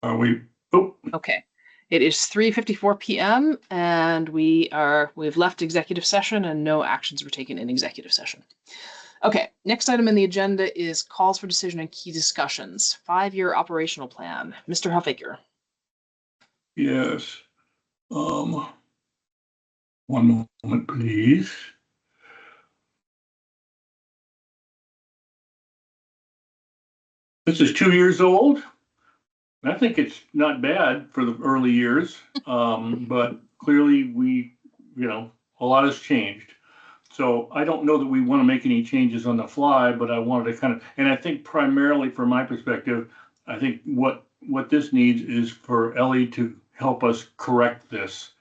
Are we? Oh, Okay. It is 3:54 p.m. and we've left executive session and no actions were taken in executive session. Okay, next item in the agenda is calls for decision and key discussions. 5-year operational plan. Mr. Huffaker. yes. Um, one moment, please. This is 2 years old. I think it's not bad for the early years, but clearly a lot has changed. So I don't know that we want to make any changes on the fly, but I wanted to kind of, and I think primarily from my perspective, I think what this needs is for Ellie to help us correct this,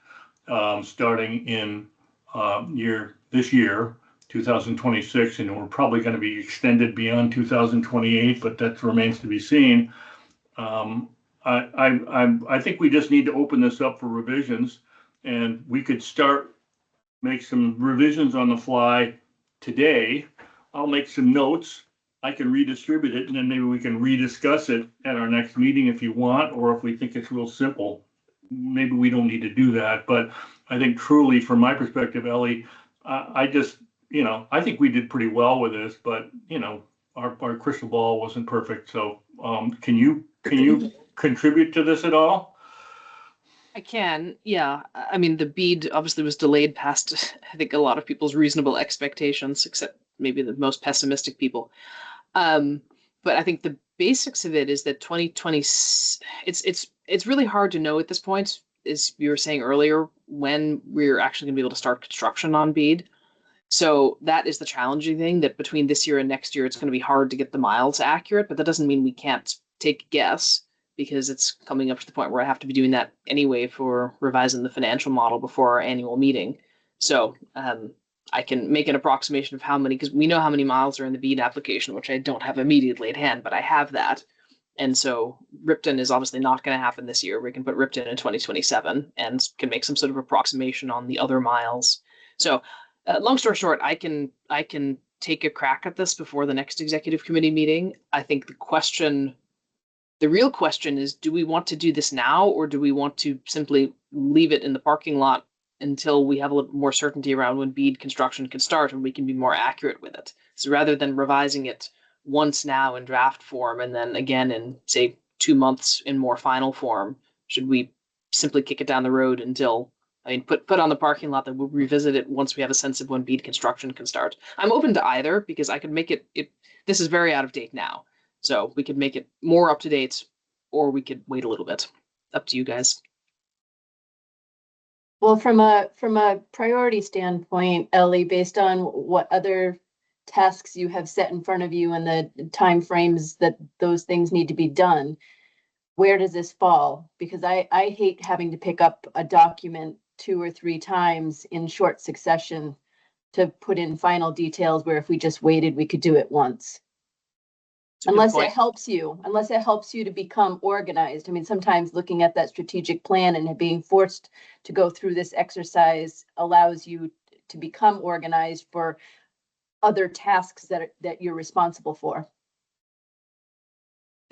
starting in this year, 2026, and we're probably going to be extended beyond 2028, but that remains to be seen. Um, I think we just need to open this up for revisions, and we could make some revisions on the fly today. I'll make some notes. I can redistribute it, and then maybe we can rediscuss it at our next meeting if you want, or if we think it's real simple, maybe we don't need to do that. But I think truly, from my perspective, Ellie, I just, I think we did pretty well with this, but our crystal ball wasn't perfect. So, can you contribute to this at all? I can, yeah. I mean, the BEAD obviously was delayed past, I think, a lot of people's reasonable expectations, except maybe the most pessimistic people. But I think the basics of it is that 2020, it's really hard to know at this point, as you were saying earlier, when we're actually going to be able to start construction on BEAD. So that is the challenging thing, that between this year and next year, it's going to be hard to get the miles accurate, but that doesn't mean we can't take a guess, because it's coming up to the point where I have to be doing that anyway for revising the financial model before our annual meeting. So I can make an approximation of how many, because we know how many miles are in the BEAD application, which I don't have immediately at hand, but I have that. And so Ripton is obviously not going to happen this year. We can put Ripton in 2027 and can make some sort of approximation on the other miles. So long story short, I can take a crack at this before the next executive committee meeting. I think the real question is, do we want to do this now, or do we want to simply leave it in the parking lot until we have a little more certainty around when BEAD construction can start and we can be more accurate with it? So rather than revising it once now in draft form and then again in, say, 2 months in more final form, should we simply kick it down the road until, put on the parking lot, that we'll revisit it once we have a sense of when BEAD construction can start? I'm open to either, because I could make it this is very out of date now. So we could make it more up to date, or we could wait a little bit. Up to you guys. Well, from a priority standpoint, Ellie, based on what other tasks you have set in front of you and the timeframes that those things need to be done, where does this fall? Because I hate having to pick up a document 2 or 3 times in short succession to put in final details, where if we just waited, we could do it once. Unless it helps you to become organized. I mean, sometimes looking at that strategic plan and being forced to go through this exercise allows you to become organized for other tasks that you're responsible for.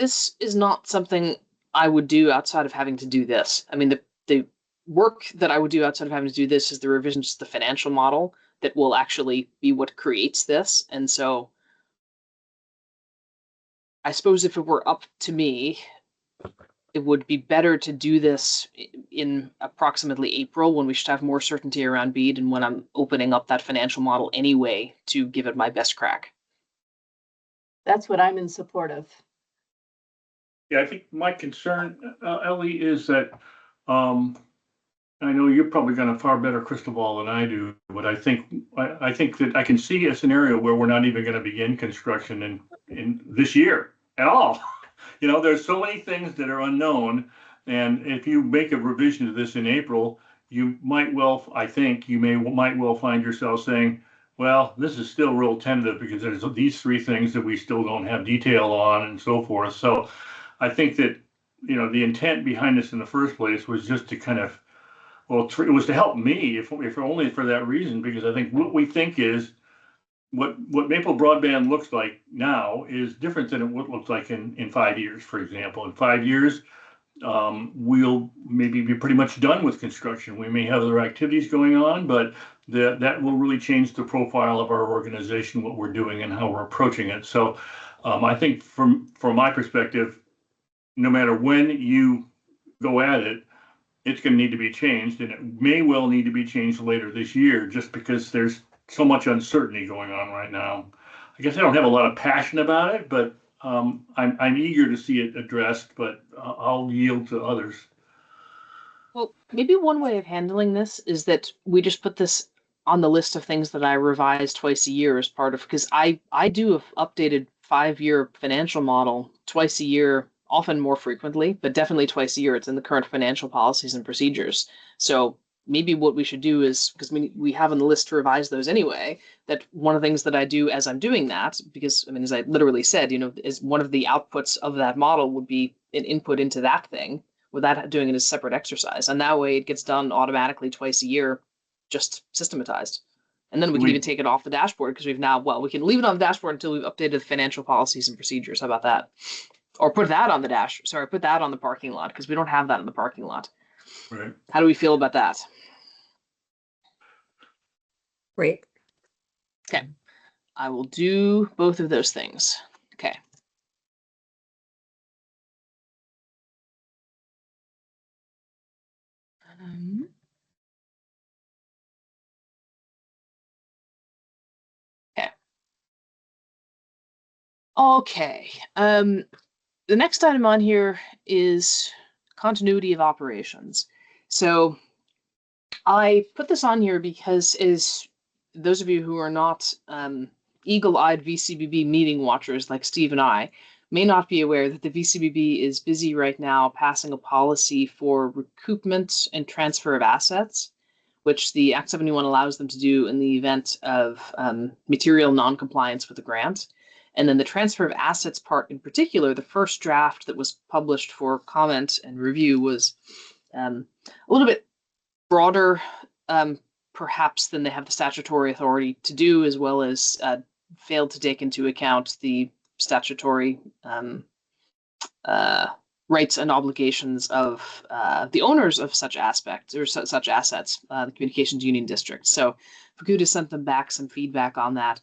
This is not something I would do outside of having to do this. I mean, the work that I would do outside of having to do this is the revisions to the financial model that will actually be what creates this. And so I suppose if it were up to me, it would be better to do this in approximately April, when we should have more certainty around BEAD and when I'm opening up that financial model anyway to give it my best crack. That's what I'm in support of. Yeah, I think my concern, Ellie, is that I know you're probably got a far better crystal ball than I do, but I think that I can see a scenario where we're not even going to begin construction in this year at all. There's so many things that are unknown, and if you make a revision to this in April, you might well find yourself saying, well, this is still real tentative because there's these 3 things that we still don't have detail on and so forth. So I think that, the intent behind this in the first place was just to kind of, it was to help me, if only for that reason, because I think what we think is what Maple Broadband looks like now is different than what it looks like in 5 years, for example. In 5 years, we'll maybe be pretty much done with construction. We may have other activities going on, but that will really change the profile of our organization, what we're doing and how we're approaching it. So I think from my perspective, no matter when you go at it, it's going to need to be changed, and it may well need to be changed later this year, just because there's so much uncertainty going on right now. I guess I don't have a lot of passion about it, but I'm eager to see it addressed, but I'll yield to others. Well, maybe one way of handling this is that we just put this on the list of things that I revise twice a year as part of, because I do an updated 5-year financial model twice a year, often more frequently, but definitely twice a year. It's in the current financial policies and procedures. So maybe what we should do is, because we have on the list to revise those anyway, that one of the things that I do as I'm doing that, because I mean, as I literally said, is one of the outputs of that model would be an input into that thing, without doing it as a separate exercise. And that way it gets done automatically twice a year, just systematized. And then we can even take it off the dashboard, because we can leave it on the dashboard until we've updated the financial policies and procedures. How about that? Or put that on the parking lot, because we don't have that in the parking lot. Right. How do we feel about that? Great. Okay. I will do both of those things. Okay. Okay. Okay. The next item on here is continuity of operations. So I put this on here because, as those of you who are not eagle-eyed VCBB meeting watchers like Steve and I may not be aware, that the VCBB is busy right now passing a policy for recoupment and transfer of assets, which the Act 71 allows them to do in the event of material noncompliance with the grant. And then the transfer of assets part in particular, the first draft that was published for comment and review was a little bit broader, perhaps, than they have the statutory authority to do, as well as failed to take into account the statutory rights and obligations of the owners of such aspects or such assets, the communications union district. So Fukuda sent them back some feedback on that.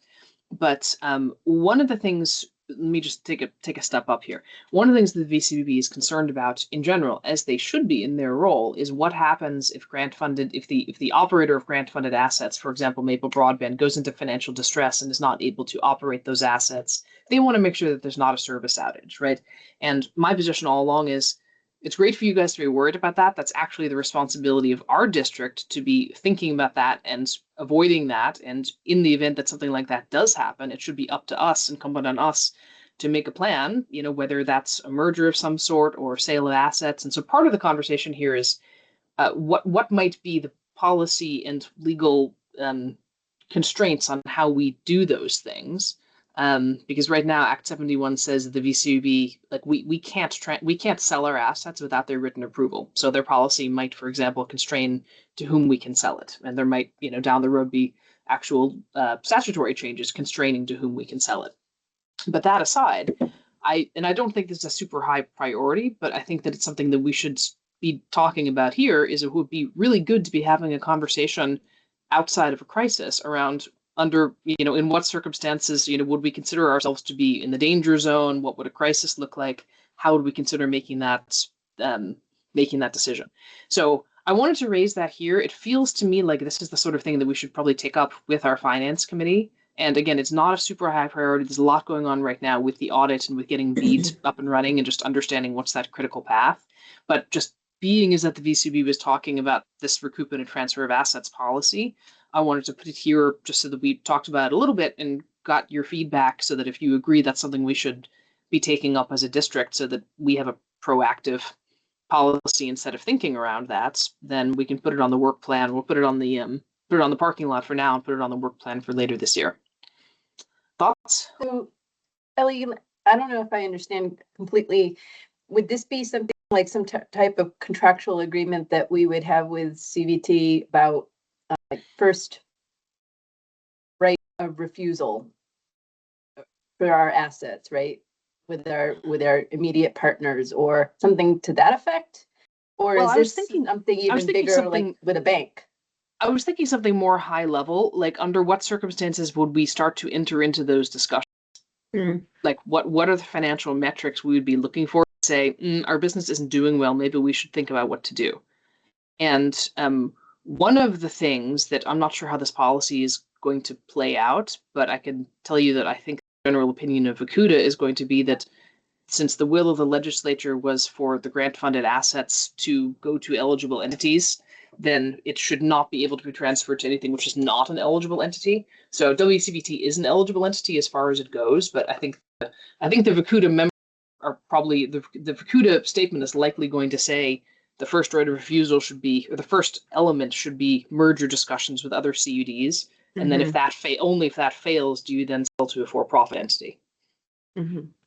But one of the things, let me just take a step up here. One of the things that the VCBB is concerned about in general, as they should be in their role, is what happens if the operator of grant funded assets, for example, Maple Broadband, goes into financial distress and is not able to operate those assets. They want to make sure that there's not a service outage, right? And my position all along is, it's great for you guys to be worried about that. That's actually the responsibility of our district to be thinking about that and avoiding that. And in the event that something like that does happen, it should be up to us, incumbent on us, to make a plan, whether that's a merger of some sort or sale of assets. And so part of the conversation here is what might be the policy and legal constraints on how we do those things. Because right now Act 71 says that the VCB, like we can't sell our assets without their written approval. So their policy might, for example, constrain to whom we can sell it, and there might, down the road be actual statutory changes constraining to whom we can sell it. But that aside, I don't think this is a super high priority, but I think that it's something that we should be talking about here. Is it would be really good to be having a conversation outside of a crisis around in what circumstances, would we consider ourselves to be in the danger zone? What would a crisis look like? How would we consider making that decision? So I wanted to raise that here. It feels to me like this is the sort of thing that we should probably take up with our finance committee. And again, it's not a super high priority. There's a lot going on right now with the audit and with getting BEAD up and running and just understanding what's that critical path. But just being is that the VCB was talking about this recoupment and transfer of assets policy, I wanted to put it here just so that we talked about it a little bit and got your feedback, so that if you agree that's something we should be taking up as a district, so that we have a proactive policy instead of thinking around that, then we can put it on the work plan. We'll put it on the parking lot for now and put it on the work plan for later this year. Thoughts? So, Ellie, I don't know if I understand completely. Would this be something like some type of contractual agreement that we would have with CVT about first right of refusal for our assets, right? with our immediate partners or something to that effect? Or Well, is I was this thinking- something I was even thinking bigger, something- like with a bank? I was thinking something more high level, like under what circumstances would we start to enter into those discussions? Like what are the financial metrics we would be looking for to say, our business isn't doing well, maybe we should think about what to do. And one of the things that I'm not sure how this policy is going to play out, but I can tell you that I think the general opinion of Akuta is going to be that since the will of the legislature was for the grant funded assets to go to eligible entities, then it should not be able to be transferred to anything which is not an eligible entity. So WCBT is an eligible entity as far as it goes, but I think the Vakuta members are probably the Vakuta statement is likely going to say the first right of refusal should be, or the first element should be merger discussions with other CUDs, and then if that only if that fails, do you then sell to a for-profit entity?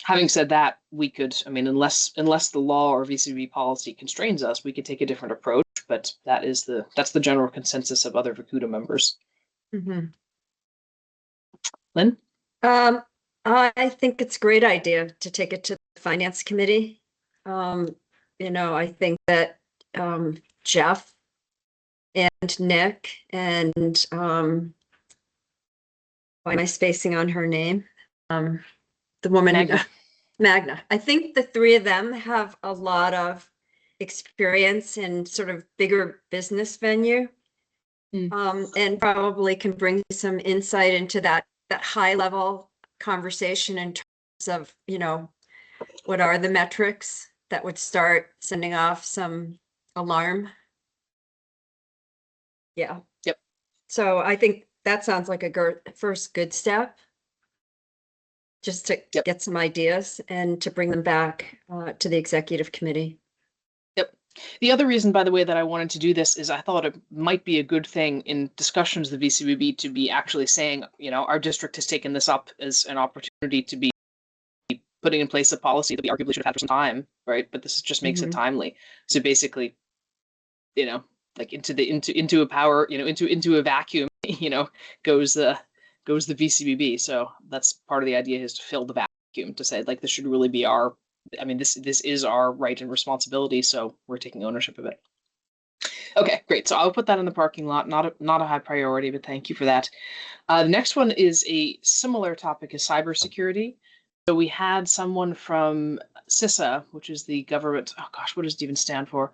Having said that, we could, I mean, unless the law or VCB policy constrains us, we could take a different approach. But that's the general consensus of other Vakuta members. Lynn? I think it's a great idea to take it to the finance committee. I think that Jeff and Nick and why am I spacing on her name? The woman Magna. I think the three of them have a lot of experience in sort of bigger business venue. And probably can bring some insight into that high level conversation in terms of, what are the metrics that would start sending off some alarm. Yeah. Yep. So I think that sounds like a first good step. Just to get some ideas and to bring them back to the executive committee. Yep. The other reason, by the way, that I wanted to do this is I thought it might be a good thing in discussions of the VCBB to be actually saying, our district has taken this up as an opportunity to be putting in place a policy that we arguably should have had for some time, right? But this just makes it timely. So basically, like into a power, into a vacuum, goes the VCBB. So that's part of the idea, is to fill the vacuum, to say like this should really be our, this is our right and responsibility, so we're taking ownership of it. Okay, great. So I'll put that in the parking lot. Not a high priority, but thank you for that. The next one is a similar topic, is cybersecurity. So we had someone from CISA, which is the government. Oh gosh, what does it even stand for?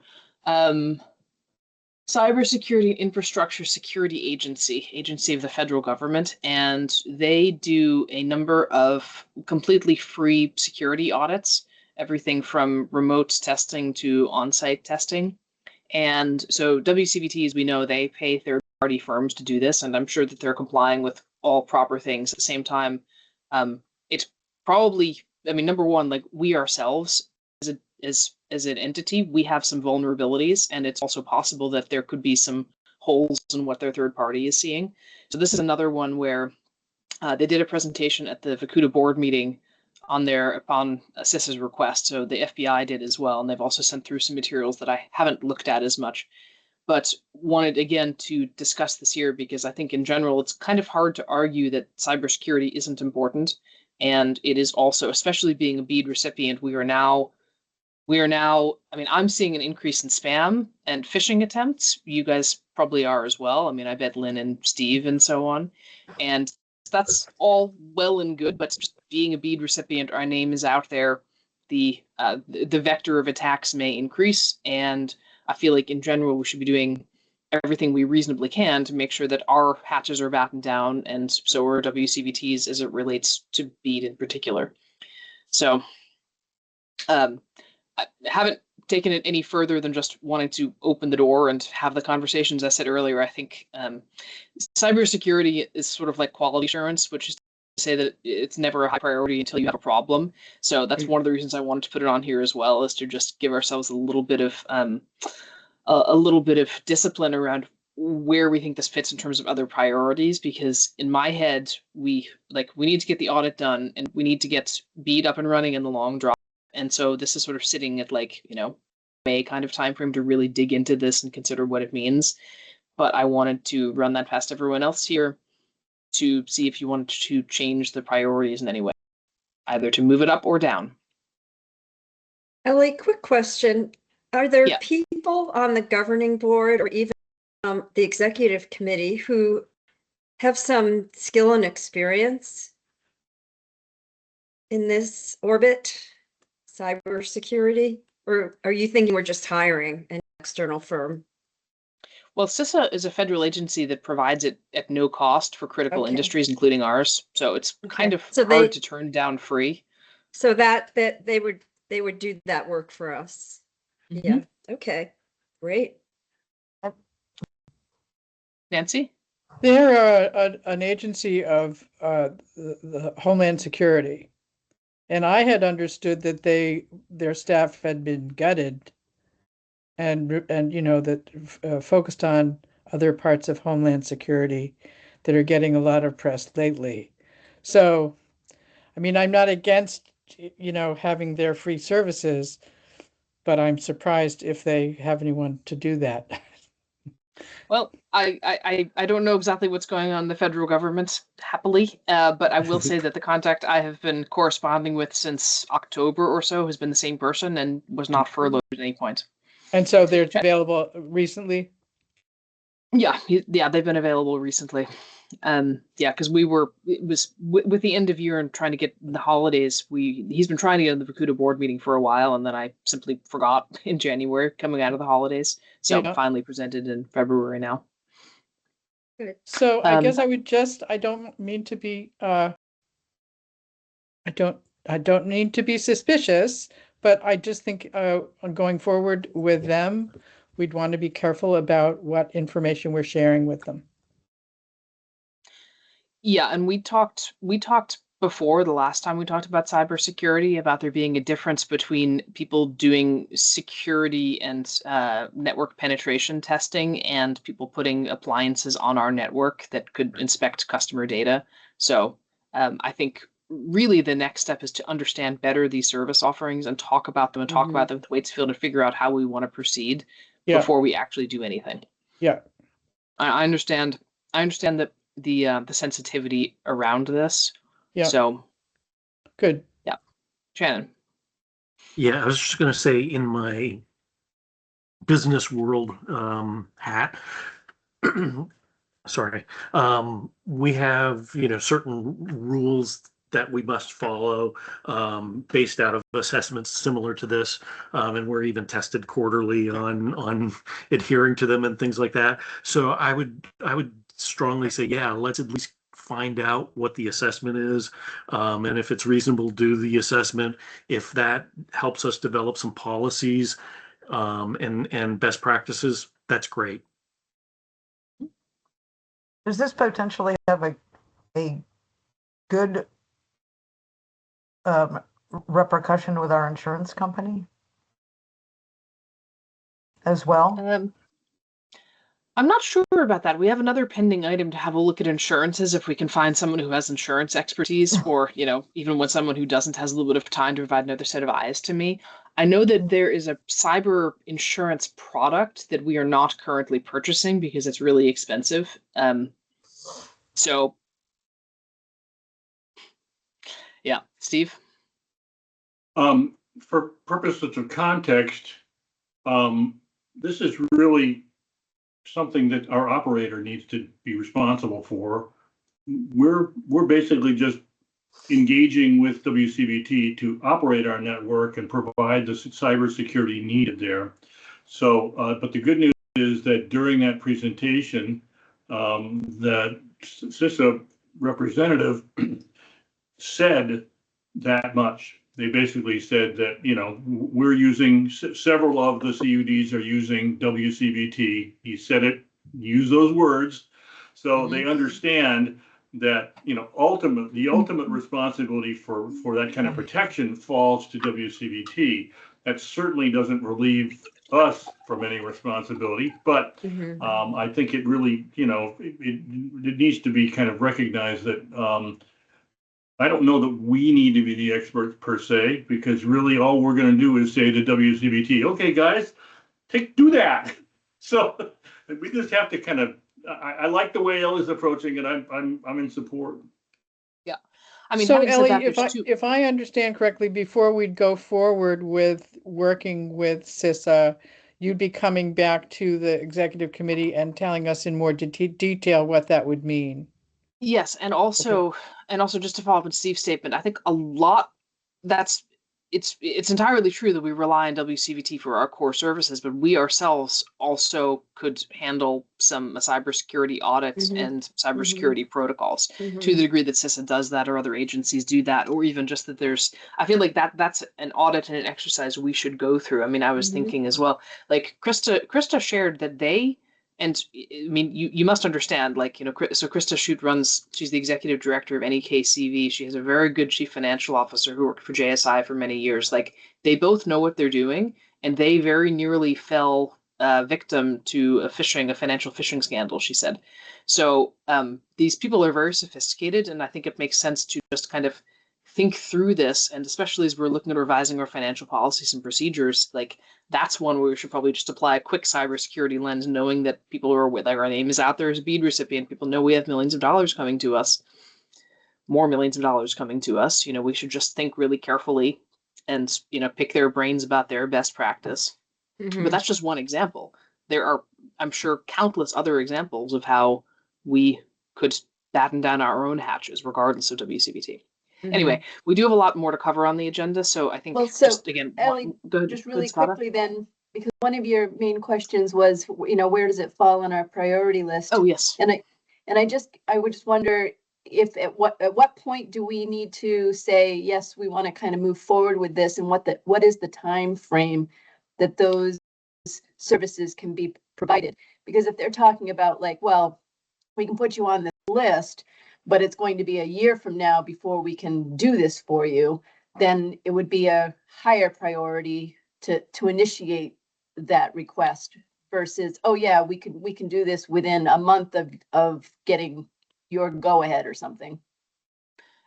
Cybersecurity and Infrastructure Security agency of the federal government, and they do a number of completely free security audits, everything from remote testing to on-site testing. And so WCBT, as we know, they pay third-party firms to do this, and I'm sure that they're complying with all proper things. At the same time, it's probably, number one, like we ourselves as an entity, we have some vulnerabilities, and it's also possible that there could be some holes in what their third party is seeing. So this is another one where they did a presentation at the Vakuta board meeting upon CISA's request. So the FBI did as well, and they've also sent through some materials that I haven't looked at as much, but wanted again to discuss this here because I think in general it's kind of hard to argue that cybersecurity isn't important, and it is also, especially being a BEAD recipient, we are now, I'm seeing an increase in spam and phishing attempts. You guys probably are as well. I bet Lynn and Steve and so on. And that's all well and good, but just being a BEAD recipient, our name is out there, the vector of attacks may increase. And I feel like in general, we should be doing everything we reasonably can to make sure that our hatches are battened down, and so are WCBTs as it relates to BEAD in particular. So, I haven't taken it any further than just wanting to open the door and have the conversations. I said earlier, I think cybersecurity is sort of like quality assurance, which is to say that it's never a high priority until you have a problem. So that's one of the reasons I wanted to put it on here as well, is to just give ourselves a little bit of discipline around where we think this fits in terms of other priorities, because in my head, we need to get the audit done, and we need to get BEAD up and running in the long draw. And so this is sort of sitting at May kind of time frame to really dig into this and consider what it means. But I wanted to run that past everyone else here to see if you wanted to change the priorities in any way. either to move it up or down. Ellie, quick question. Are there Yeah. people on the governing board or even the executive committee who have some skill and experience in this orbit, cybersecurity? Or are you thinking we're just hiring an external firm? Well, CISA is a federal agency that provides it at no cost for critical Okay. industries, including ours. So it's kind Okay. of So hard they- to turn down free. So that they would do that work for us. Yeah. Okay. Great. Nancy? They're an agency of the Homeland Security. And I had understood that their staff had been gutted and that focused on other parts of Homeland Security that are getting a lot of press lately. So, I mean, I'm not against, having their free services, but I'm surprised if they have anyone to do that. Well, I don't know exactly what's going on in the federal government, happily, but I will say that the contact I have been corresponding with since October or so has been the same person and was not furloughed at any point. And so they're available recently. Yeah, they've been available recently. Yeah, because it was with the end of year and trying to get the holidays. He's been trying to get in the Vacuda board meeting for a while, and then I simply forgot in January coming out of the holidays. So Yeah. finally presented in February now. Good. So I guess I don't mean to be, I don't mean to be suspicious, but I just think, going forward with them, we'd want to be careful about what information we're sharing with them. Yeah, and we talked before the last time we talked about cybersecurity about there being a difference between people doing security and network penetration testing and people putting appliances on our network that could inspect customer data. So I think really the next step is to understand better these service offerings and talk about them with Waitsfield and figure out how we want to proceed before we actually do anything. Yeah. I understand that the sensitivity around this. Yeah. So Good. yeah. Shannon. Yeah, I was just going to say in my business world hat, sorry, we have, certain rules that we must follow based out of assessments similar to this. And we're even tested quarterly on adhering to them and things like that. So I would strongly say, yeah, let's at least find out what the assessment is. And if it's reasonable, do the assessment. If that helps us develop some policies and best practices, that's great. Does this potentially have a good repercussion with our insurance company as well? I'm not sure about that. We have another pending item to have a look at insurances if we can find someone who has insurance expertise, or even when someone who doesn't has a little bit of time to provide another set of eyes to me. I know that there is a cyber insurance product that we are not currently purchasing because it's really expensive. So yeah, Steve. For purposes of context, this is really something that our operator needs to be responsible for. We're basically just engaging with WCBT to operate our network and provide the cybersecurity needed there. So, but the good news is that during that presentation, that CISA representative said that much. They basically said that, we're using, several of the CUDs are using WCBT. He said it, use those words. So they understand that, the ultimate responsibility for that kind of protection falls to WCBT. That certainly doesn't relieve us from any responsibility, but I think it really, it needs to be kind of recognized that I don't know that we need to be the experts per se, because really all we're going to do is say to WCBT, okay, guys, do that. So we just have to kind of, I like the way Ellie's approaching it. I'm in support. Yeah, I mean, So having said Ellie, that, there's two. if I understand correctly, before we'd go forward with working with CISA, you'd be coming back to the executive committee and telling us in more detail what that would mean. Yes, Okay. and also just to follow up on Steve's statement, I think a lot that's it's entirely true that we rely on WCVT for our core services, but we ourselves also could handle some cybersecurity audits Mhm. and cybersecurity protocols to Mhm. the degree that CISA does that or other agencies do that, or even just that there's I feel like that's an audit and an exercise we should go through. I mean, I was Mhm. thinking as well, like Krista shared that they and I mean, you must understand, like, so Krista Shute she's the executive director of NEKCV. She has a very good chief financial officer who worked for JSI for many years. Like, they both know what they're doing, and they very nearly fell victim to a financial phishing scandal, she said. So these people are very sophisticated, and I think it makes sense to just kind of think through this, and especially as we're looking at revising our financial policies and procedures, like that's one where we should probably just apply a quick cybersecurity lens, knowing that people are with our name is out there as a bead recipient. People know we have millions of dollars coming to us, more millions of dollars coming to us. We should just think really carefully and, pick their brains about their best practice. But Mhm. that's just one example. There are, I'm sure, countless other examples of how we could batten down our own hatches, regardless of WCBT. Anyway, Mhm. we do have a lot more to cover on the agenda, so I Well, think so just again, Ellie, good, just good, really Spada. quickly then, because one of your main questions was, where does it fall on our priority list? Oh, yes. And I would just wonder if at what point do we need to say, yes, we want to kind of move forward with this, and what is the time frame that those services can be provided? Because if they're talking about like, well, we can put you on this list, but it's going to be a year from now before we can do this for you, then it would be a higher priority to initiate that request versus, oh yeah, we can do this within a month of getting your go ahead or something.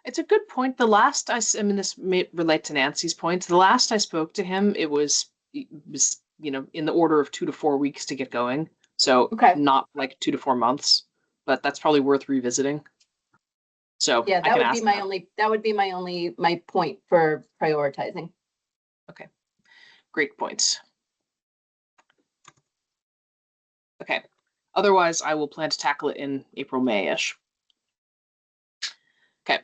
It's a good point. I mean, this may relate to Nancy's point. The last I spoke to him, it was in the order of 2 to 4 weeks to get going. So Okay. not like 2 to 4 months, but that's probably worth revisiting. So Yeah, I can ask that. that would be my point for prioritizing. Okay, great points. Okay, otherwise I will plan to tackle it in April, May-ish. Okay.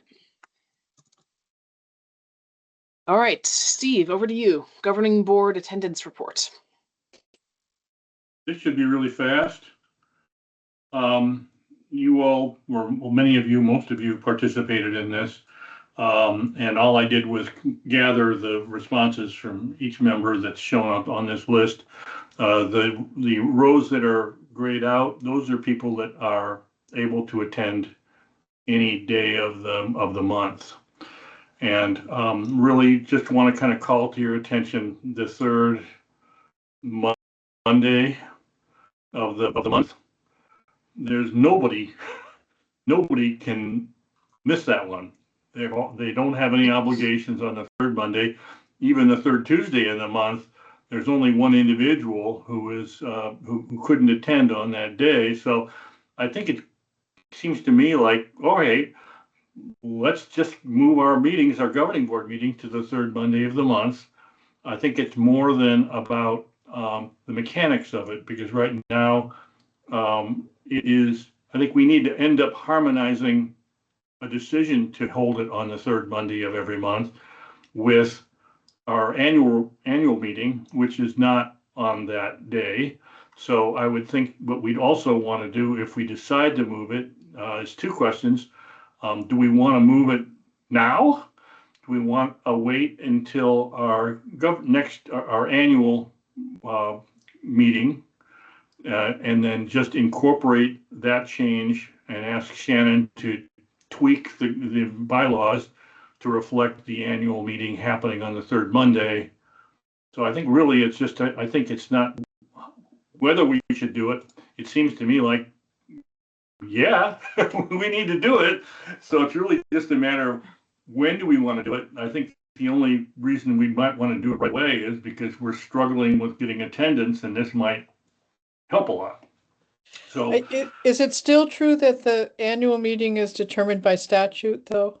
All right, Steve, over to you. Governing board attendance report. This should be really fast. You all, or well, many of you, most of you participated in this. And all I did was gather the responses from each member that's shown up on this list. The rows that are grayed out, those are people that are able to attend any day of the month. And really just want to kind of call to your attention the third Monday of the month. There's nobody can miss that one. They don't have any obligations on the third Monday. Even the third Tuesday of the month, there's only one individual who is who couldn't attend on that day. So I think it seems to me like, all right, let's just move our meetings, our governing board meeting, to the third Monday of the month. I think it's more than about the mechanics of it, because right now it is. I think we need to end up harmonizing a decision to hold it on the third Monday of every month with our annual meeting, which is not on that day. So I would think what we'd also want to do if we decide to move it is two questions. Do we want to move it now? Do we want to wait until our our annual meeting and then just incorporate that change and ask Shannon to tweak the bylaws to reflect the annual meeting happening on the third Monday? So I think really it's just, I think it's not whether we should do it. It seems to me like, yeah, we need to do it. So it's really just a matter of when do we want to do it. I think the only reason we might want to do it right away is because we're struggling with getting attendance, and this might help a lot. So Is it still true that the annual meeting is determined by statute, though?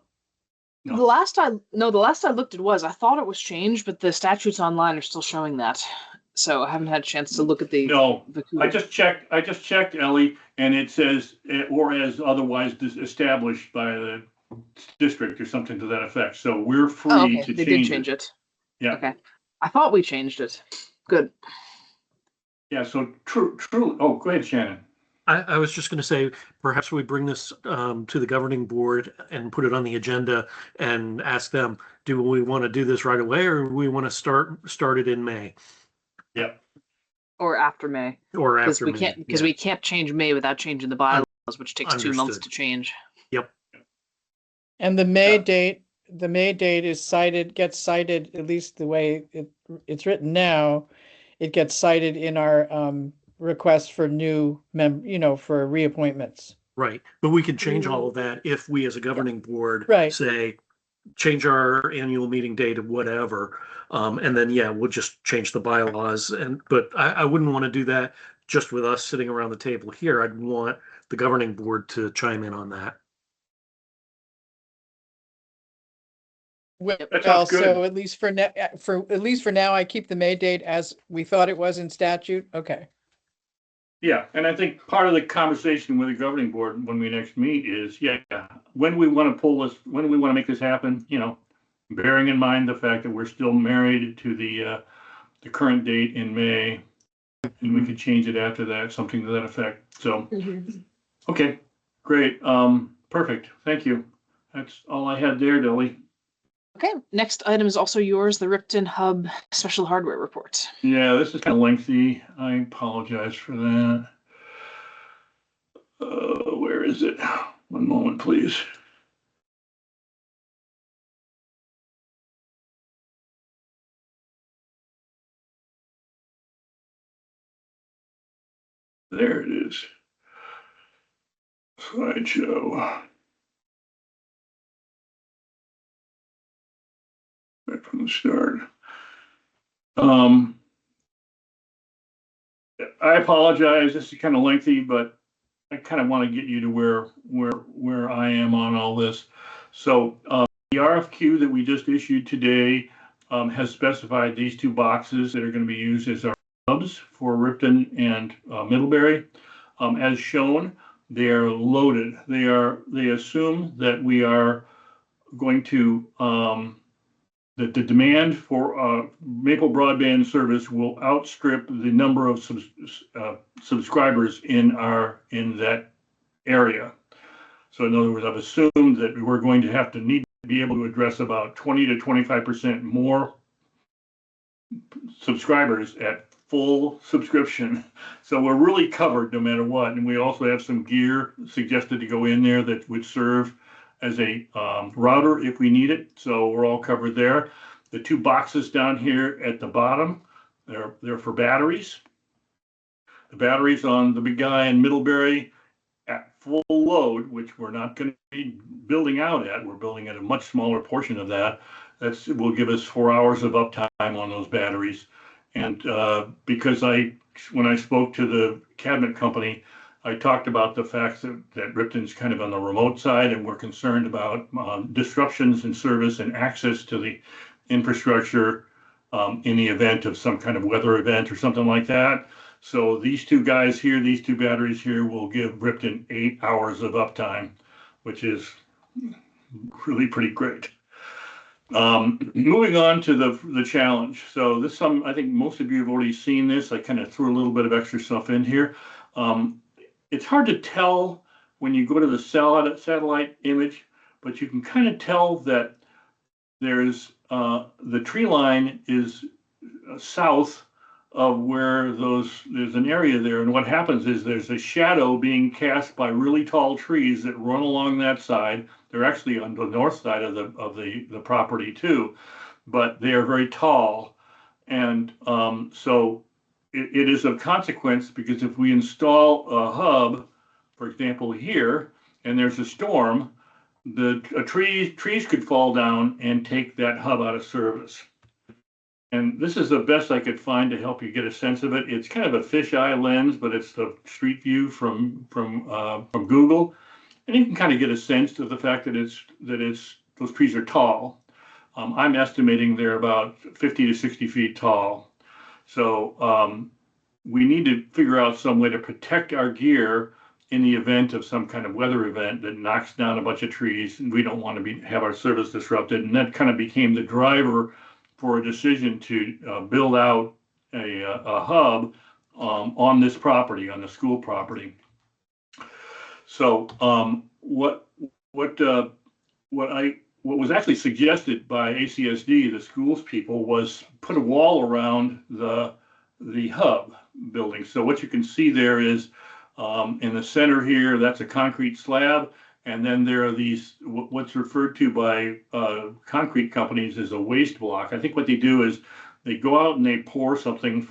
The last I looked, I thought it was changed, but the statutes online are still showing that. So I haven't had a chance to look at the. No, the I just checked, Ellie, and it says, or as otherwise established by the district or something to that effect. So we're free Oh, okay. to They did change change it. it. Yeah. Okay. I thought we changed it. Good. Yeah, so true. Oh, go ahead, Shannon. I was just going to say, perhaps we bring this to the governing board and put it on the agenda and ask them, do we want to do this right away, or do we want to start it in May Yep. Or after May. or Because after we May? can't because Yeah. we can't change May without changing the bylaws, which takes 2 months Understood. to change. Yep. And the May Yeah. date gets cited, at least the way it's written now, it gets cited in our request for new for reappointments. Right. But we can change all of that if we as a governing board Right. say, change our annual meeting date of whatever. And then, yeah, we'll just change the bylaws. But I wouldn't want to do that just with us sitting around the table here. I'd want the governing board to chime in on that. Well, That sounds good. so at least for now, I keep the May date as we thought it was in statute. Okay. Yeah, and I think part of the conversation with the governing board when we next meet is, when we want to pull this, when we want to make this happen, bearing in mind the fact that we're still married to the current date in May, and we could change it after that, something to that effect. So, okay, great, perfect, thank you. That's all I had there, Dolly. Okay. Next item is also yours, the Ripton Hub Special Hardware Report. Yeah, this is kind of lengthy. I apologize for that. Where is it? One moment, please. There it is. Slideshow. Right from the start. I apologize. This is kind of lengthy, but I kind of want to get you to where I am on all this. So the RFQ that we just issued today has specified these 2 boxes that are going to be used as our hubs for Ripton and Middlebury. As shown, they are loaded. They assume that we are going to that the demand for Maple broadband service will outstrip the number of subscribers in that area. So in other words, I've assumed that we're going to need to be able to address about 20 to 25% more subscribers at full subscription. So we're really covered no matter what. And we also have some gear suggested to go in there that would serve as a router if we need it. So we're all covered there. The 2 boxes down here at the bottom, they're for batteries. The batteries on the big guy in Middlebury at full load, which we're not going to be building out at. We're building at a much smaller portion of that. That will give us 4 hours of uptime on those batteries. And because when I spoke to the cabinet company, I talked about the fact that Ripton's kind of on the remote side, and we're concerned about disruptions in service and access to the infrastructure in the event of some kind of weather event or something like that. So these 2 guys here, these 2 batteries here will give Ripton 8 hours of uptime, which is really pretty great. Moving on to the challenge. So this, I think most of you have already seen this. I kind of threw a little bit of extra stuff in here. It's hard to tell when you go to the satellite image, but you can kind of tell that there's the tree line is south of where there's an area there. And what happens is there's a shadow being cast by really tall trees that run along that side. They're actually on the north side of the property too, but they are very tall. And so it is of consequence, because if we install a hub, for example, here, and there's a storm, trees could fall down and take that hub out of service. And this is the best I could find to help you get a sense of it. It's kind of a fisheye lens, but it's the street view from Google, and you can kind of get a sense of the fact that it's those trees are tall. I'm estimating they're about 50 to 60 feet tall. So we need to figure out some way to protect our gear in the event of some kind of weather event that knocks down a bunch of trees, and we don't want to have our service disrupted. And that kind of became the driver for a decision to build out a hub on this property, on the school property. So what was actually suggested by ACSD, the schools people, was put a wall around the hub building. So what you can see there is in the center here, that's a concrete slab. And then there are these, what's referred to by concrete companies as a waste block. I think what they do is they go out and they pour something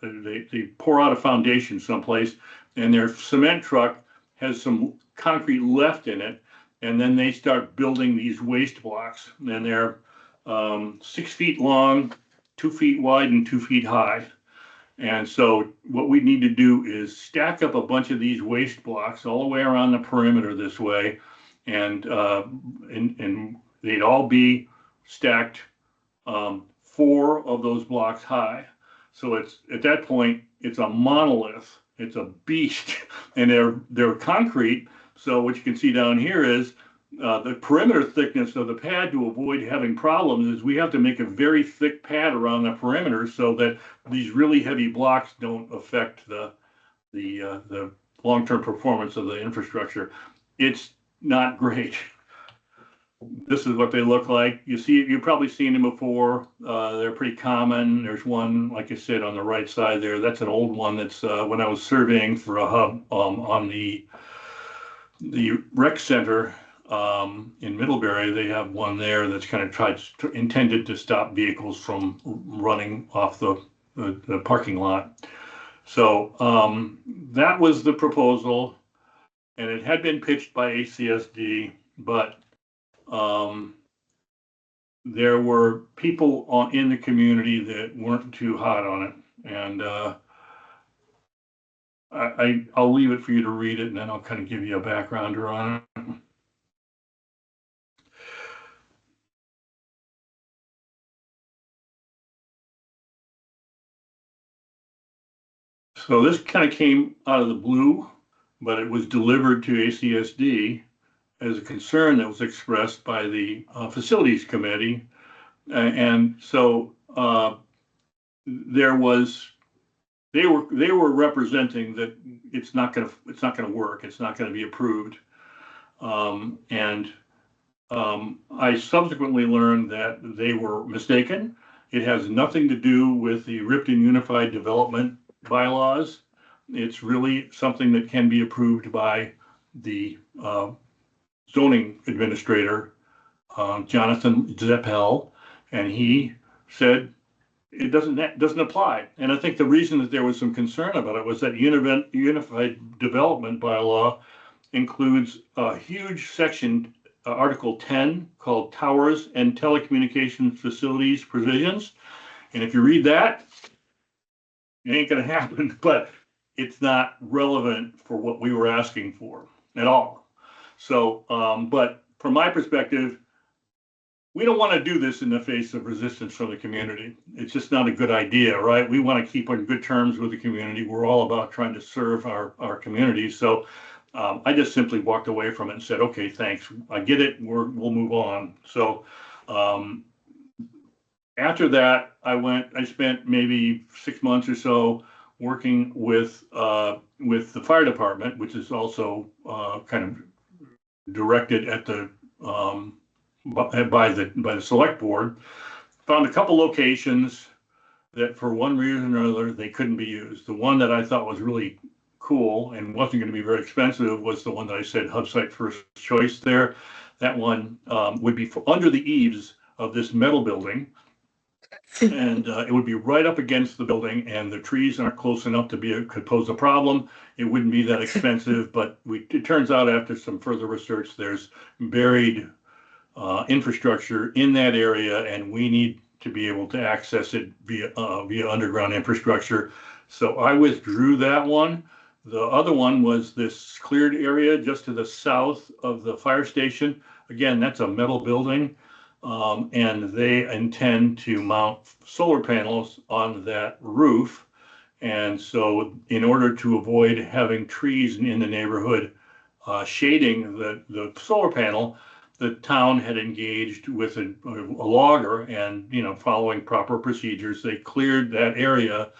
they pour out a foundation someplace, and their cement truck has some concrete left in it. And then they start building these waste blocks, and they're 6 feet long, 2 feet wide, and 2 feet high. And so what we need to do is stack up a bunch of these waste blocks all the way around the perimeter this way, and they'd all be stacked 4 of those blocks high. So it's at that point it's a monolith, it's a beast, and they're concrete. So what you can see down here is the perimeter thickness of the pad. To avoid having problems is we have to make a very thick pad around the perimeter so that these really heavy blocks don't affect the long-term performance of the infrastructure. It's not great. This is what they look like. You've probably seen them before. They're pretty common. There's one, like I said, on the right side there. That's an old one. That's when I was surveying for a hub on the rec center in Middlebury. They have one there that's kind of intended to stop vehicles from running off the parking lot. So that was the proposal, and it had been pitched by ACSD, but there were people in the community that weren't too hot on it, and I'll leave it for you to read it, and then I'll kind of give you a backgrounder on it. So this kind of came out of the blue, but it was delivered to ACSD as a concern that was expressed by the facilities committee, and so they were representing that it's not going to work. It's not going to be approved, and I subsequently learned that they were mistaken. It has nothing to do with the Ripton Unified Development bylaws. It's really something that can be approved by the zoning administrator, Jonathan Zeppel, and he said it doesn't apply. And I think the reason that there was some concern about it was that Unified Development bylaw includes a huge section, Article 10, called Towers and Telecommunications Facilities Provisions. And if you read that, it ain't going to happen, but it's not relevant for what we were asking for at all. So, but from my perspective, we don't want to do this in the face of resistance from the community. It's just not a good idea, right? We want to keep on good terms with the community. We're all about trying to serve our community. So I just simply walked away from it and said, okay, thanks. I get it. We'll move on. So after that, I spent maybe 6 months or so working with the fire department, which is also kind of directed at the by the select board. Found a couple locations that for one reason or another they couldn't be used. The one that I thought was really cool and wasn't going to be very expensive was the one that I said hub site first choice there. That one would be under the eaves of this metal building, and it would be right up against the building, and the trees aren't close enough to could pose a problem. It wouldn't be that expensive, but it turns out after some further research, there's buried infrastructure in that area, and we need to be able to access it via underground infrastructure. So I withdrew that one. The other one was this cleared area just to the south of the fire station. again, that's a metal building. And they intend to mount solar panels on that roof. And so in order to avoid having trees in the neighborhood shading the solar panel, the town had engaged with a logger and, following proper procedures, they cleared that area.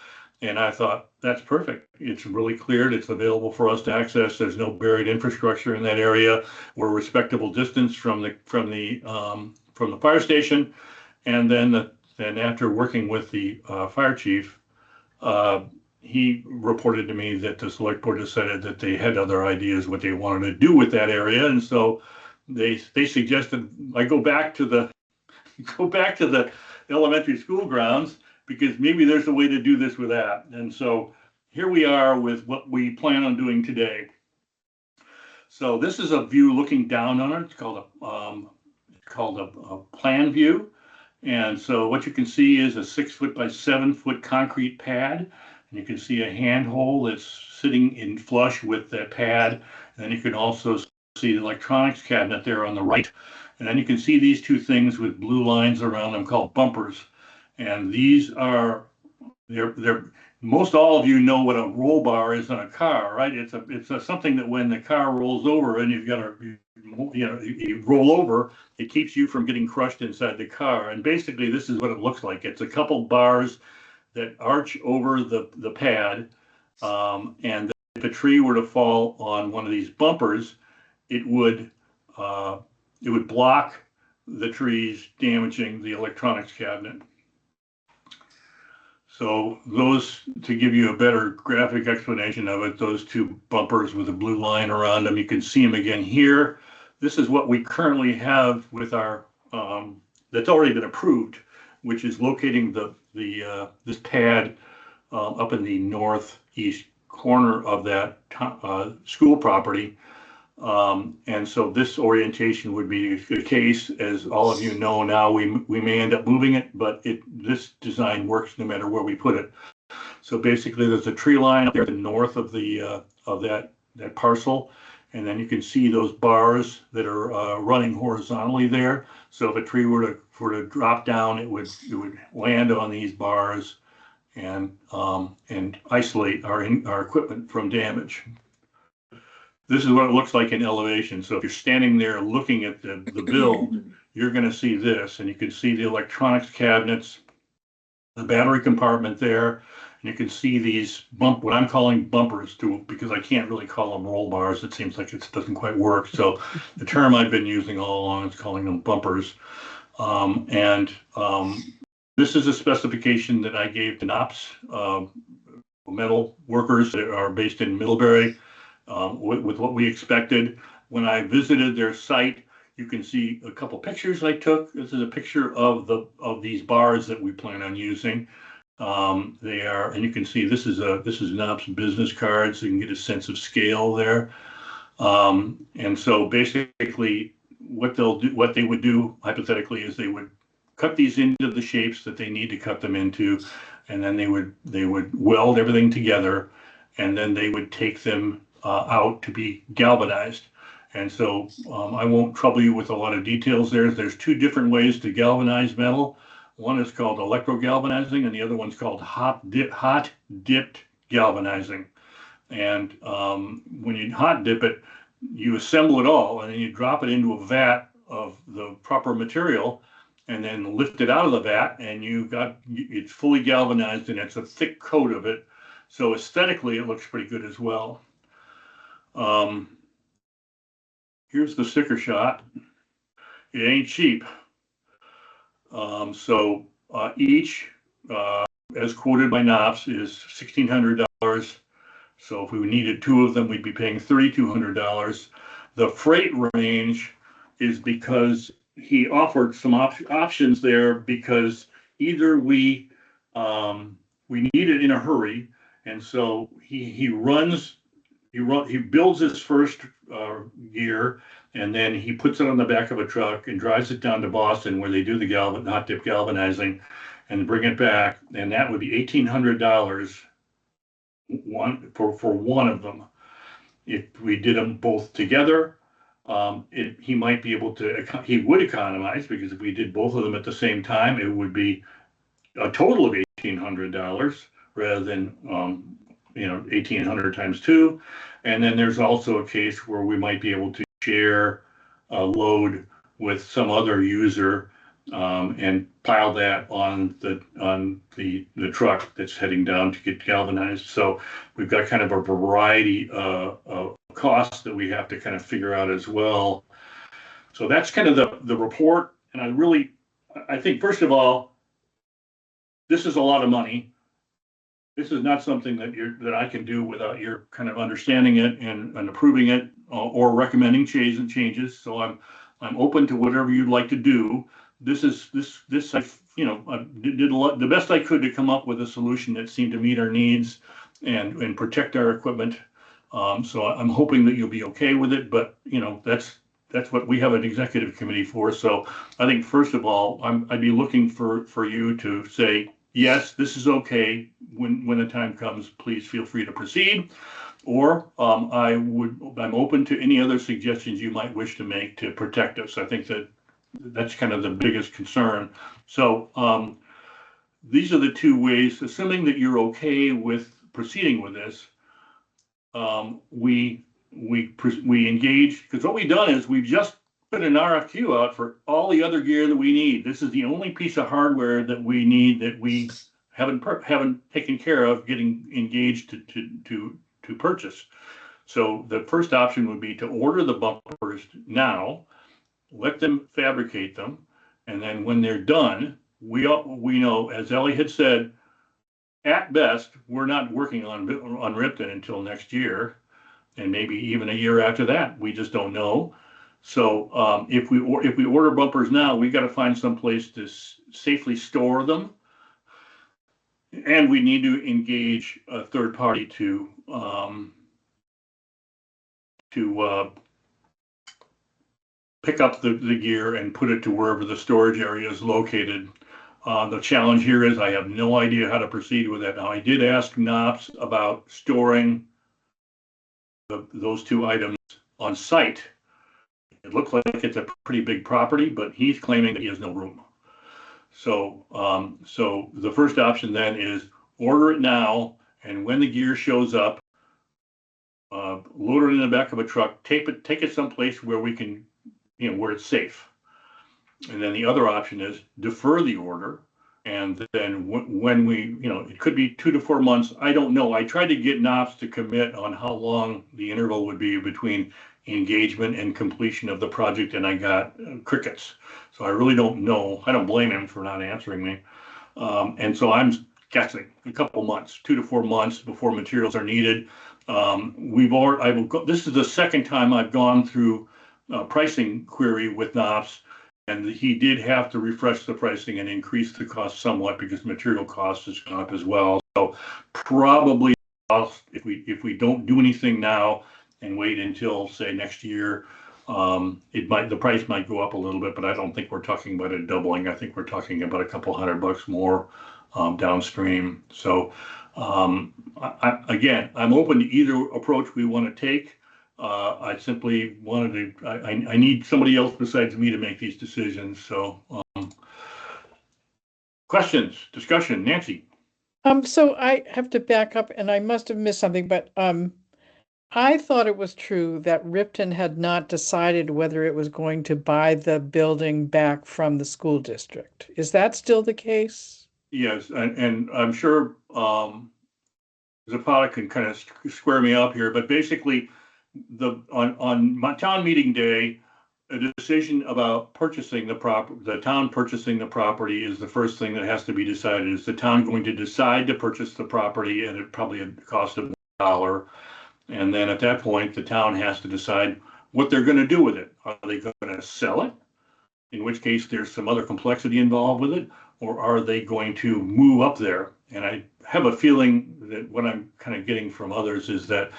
And I thought, that's perfect. It's really cleared. It's available for us to access. There's no buried infrastructure in that area. We're a respectable distance from the fire station. And then after working with the fire chief, he reported to me that the select board decided that they had other ideas what they wanted to do with that area. And so they suggested I go back to the elementary school grounds, because maybe there's a way to do this with that. And so here we are with what we plan on doing today. So this is a view looking down on it. It's called a plan view. And so what you can see is a 6-foot by 7-foot concrete pad. And you can see a handhole that's sitting in flush with that pad. And then you can also see the electronics cabinet there on the right. And then you can see these two things with blue lines around them called bumpers. And these are, they're most all of you know what a roll bar is on a car, right? It's something that when the car rolls over and you roll over, it keeps you from getting crushed inside the car. And basically this is what it looks like. It's a couple bars that arch over the pad. And if a tree were to fall on one of these bumpers, it would block the trees, damaging the electronics cabinet. So those, to give you a better graphic explanation of it, those two bumpers with a blue line around them, you can see them again here. This is what we currently have with our, that's already been approved, which is locating this pad up in the northeast corner of that school property. And so this orientation would be the case. As all of you know now, we may end up moving it, but this design works no matter where we put it. So basically there's a tree line up there to the north of that parcel. And then you can see those bars that are running horizontally there. So if a tree were to drop down, it would land on these bars and isolate our equipment from damage. This is what it looks like in elevation. So if you're standing there looking at the build, you're going to see this, and you can see the electronics cabinets, the battery compartment there, and you can see these what I'm calling bumpers too, because I can't really call them roll bars. It seems like it doesn't quite work. So the term I've been using all along is calling them bumpers. This is a specification that I gave to NOPS metal workers that are based in Middlebury. With what we expected. When I visited their site, you can see a couple pictures I took. This is a picture of these bars that we plan on using. They are, and you can see this is NOPS business cards. So you can get a sense of scale there. And so basically, what they would do hypothetically is they would cut these into the shapes that they need to cut them into, and then they would weld everything together, and then they would take them out to be galvanized. And so I won't trouble you with a lot of details there. There's two different ways to galvanize metal. One is called electrogalvanizing, and the other one's called hot dipped galvanizing. And when you hot dip it, you assemble it all, and then you drop it into a vat of the proper material, and then lift it out of the vat, and it's fully galvanized, and it's a thick coat of it. So aesthetically, it looks pretty good as well. Here's the sticker shot. It ain't cheap. Each, as quoted by NOPS, is $1,600. So if we needed two of them, we'd be paying $3,200. The freight range is because he offered some options there, because either we need it in a hurry, and so he builds his first gear, and then he puts it on the back of a truck and drives it down to Boston, where they do the hot dip galvanizing, and bring it back, and that would be $1,800 for one of them. If we did them both together, he might be able to, he would economize, because if we did both of them at the same time, it would be a total of $1,800 rather than, 1,800 times two. And then there's also a case where we might be able to share a load with some other user, and pile that on the truck that's heading down to get galvanized. So we've got kind of a variety of costs that we have to kind of figure out as well. So that's kind of the report. And I think, first of all, this is a lot of money. This is not something that I can do without your kind of understanding it and approving it, or recommending changes. So I'm open to whatever you'd like to do. This I did the best I could to come up with a solution that seemed to meet our needs and protect our equipment. So I'm hoping that you'll be okay with it. But that's what we have an executive committee for. So I think, first of all, I'd be looking for you to say, yes, this is okay. When the time comes, please feel free to proceed. Or I'm open to any other suggestions you might wish to make to protect us. I think that's kind of the biggest concern. So these are the two ways, assuming that you're okay with proceeding with this. We engage, because what we've done is we've just put an RFQ out for all the other gear that we need. This is the only piece of hardware that we need that we haven't taken care of getting engaged to purchase. So the first option would be to order the bumpers now, let them fabricate them, and then when they're done, we know, as Ellie had said, at best, we're not working on Ripton until next year, and maybe even a year after that. We just don't know. So if we order bumpers now, we got to find some place to safely store them, and we need to engage a third party to pick up the gear and put it to wherever the storage area is located. The challenge here is I have no idea how to proceed with that. Now, I did ask Knops about storing those two items on site. It looks like it's a pretty big property, but he's claiming that he has no room. So, so the first option then is order it now, and when the gear shows up, load it in the back of a truck, take it someplace where we can, where it's safe. And then the other option is defer the order. And then when we, it could be 2 to 4 months. I don't know. I tried to get Knops to commit on how long the interval would be between engagement and completion of the project, and I got crickets. So I really don't know. I don't blame him for not answering me. And so I'm guessing a couple months, 2 to 4 months before materials are needed. This is the second time I've gone through pricing query with Knops, and he did have to refresh the pricing and increase the cost somewhat because material cost has gone up as well. So probably if we don't do anything now and wait until, say, next year, the price might go up a little bit, but I don't think we're talking about it doubling. I think we're talking about a couple $100 more downstream. So again, I'm open to either approach we want to take. I simply wanted to, I need somebody else besides me to make these decisions. So questions, discussion, Nancy. So I have to back up, and I must have missed something, but I thought it was true that Ripton had not decided whether it was going to buy the building back from the school district. Is that still the case? Yes, and I'm sure Zapata can kind of square me up here, but basically, on my town meeting day, a decision about purchasing the town purchasing the property is the first thing that has to be decided. Is the town going to decide to purchase the property at probably a cost of $1? And then at that point, the town has to decide what they're going to do with it. Are they going to sell it? In which case there's some other complexity involved with it, or are they going to move up there? And I have a feeling that what I'm kind of getting from others is that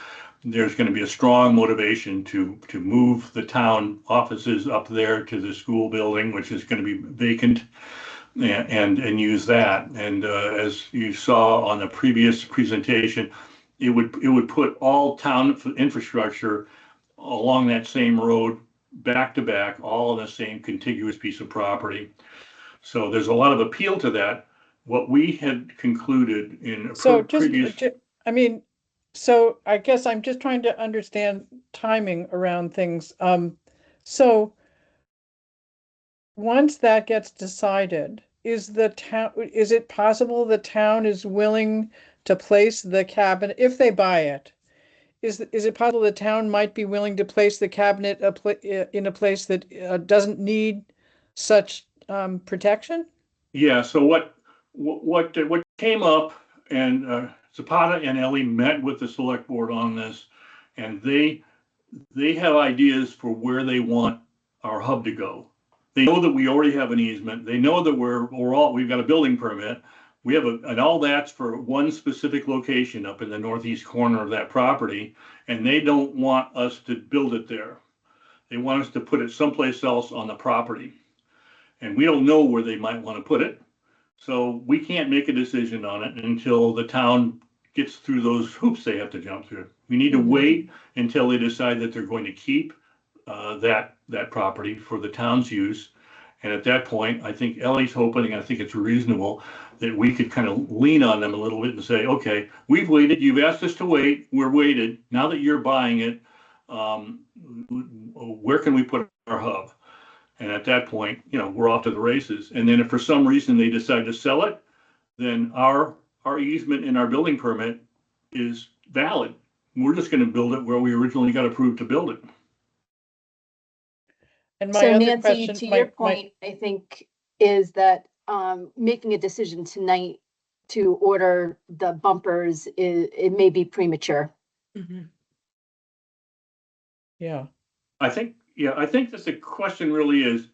there's going to be a strong motivation to move the town offices up there to the school building, which is going to be vacant, and use that. And as you saw on the previous presentation, it would put all town infrastructure along that same road back to back, all on the same contiguous piece of property. So there's a lot of appeal to that. What we had concluded in a So previous. I mean, so I guess I'm just trying to understand timing around things. So once that gets decided, is it possible the town is willing to place the cabinet if they buy it? Is it possible the town might be willing to place the cabinet in a place that doesn't need such protection? Yeah, so what came up, and Zapata and Ellie met with the select board on this, and they have ideas for where they want our hub to go. They know that we already have an easement. They know that we've got a building permit. We have and all that's for one specific location up in the northeast corner of that property, and they don't want us to build it there. They want us to put it someplace else on the property. And we don't know where they might want to put it. So we can't make a decision on it until the town gets through those hoops they have to jump through. We need to wait until they decide that they're going to keep that property for the town's use. And at that point, I think Ellie's hoping, and I think it's reasonable, that we could kind of lean on them a little bit and say, okay, we've waited, you've asked us to wait, we're waited. Now that you're buying it, where can we put our hub? And at that point, we're off to the races. And then if for some reason they decide to sell it, then our easement and our building permit is valid. We're just going to build it where we originally got approved to build it. And my So other Nancy, question, to your point, I think is that making a decision tonight to order the bumpers, it may be premature. yeah. I think that the question really is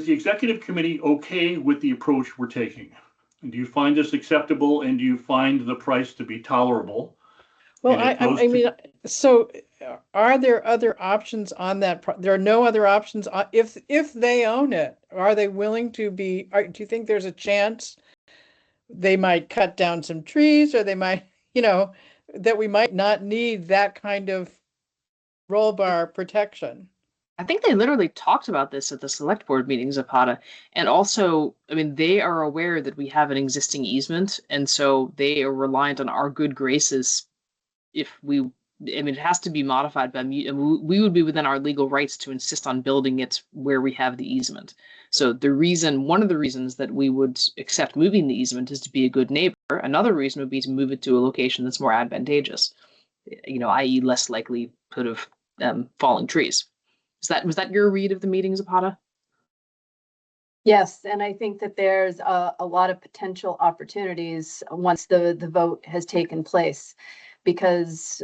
the executive committee okay with the approach we're taking? Do you find this acceptable, and do you find the price to be tolerable? Well, I mean, so are there other options on that? There are no other options if they own it. Are they willing to be? Do you think there's a chance they might cut down some trees, or they might, that we might not need that kind of roll bar protection? I think they literally talked about this at the select board meetings of Zapata. And also, I mean, they are aware that we have an existing easement. And so they are reliant on our good graces. It has to be modified by we would be within our legal rights to insist on building it where we have the easement. So one of the reasons that we would accept moving the easement is to be a good neighbor. Another reason would be to move it to a location that's more advantageous, i.e. less likely of falling trees. Was that your read of the meeting, Zapata? Yes, and I think that there's a lot of potential opportunities once the vote has taken place, because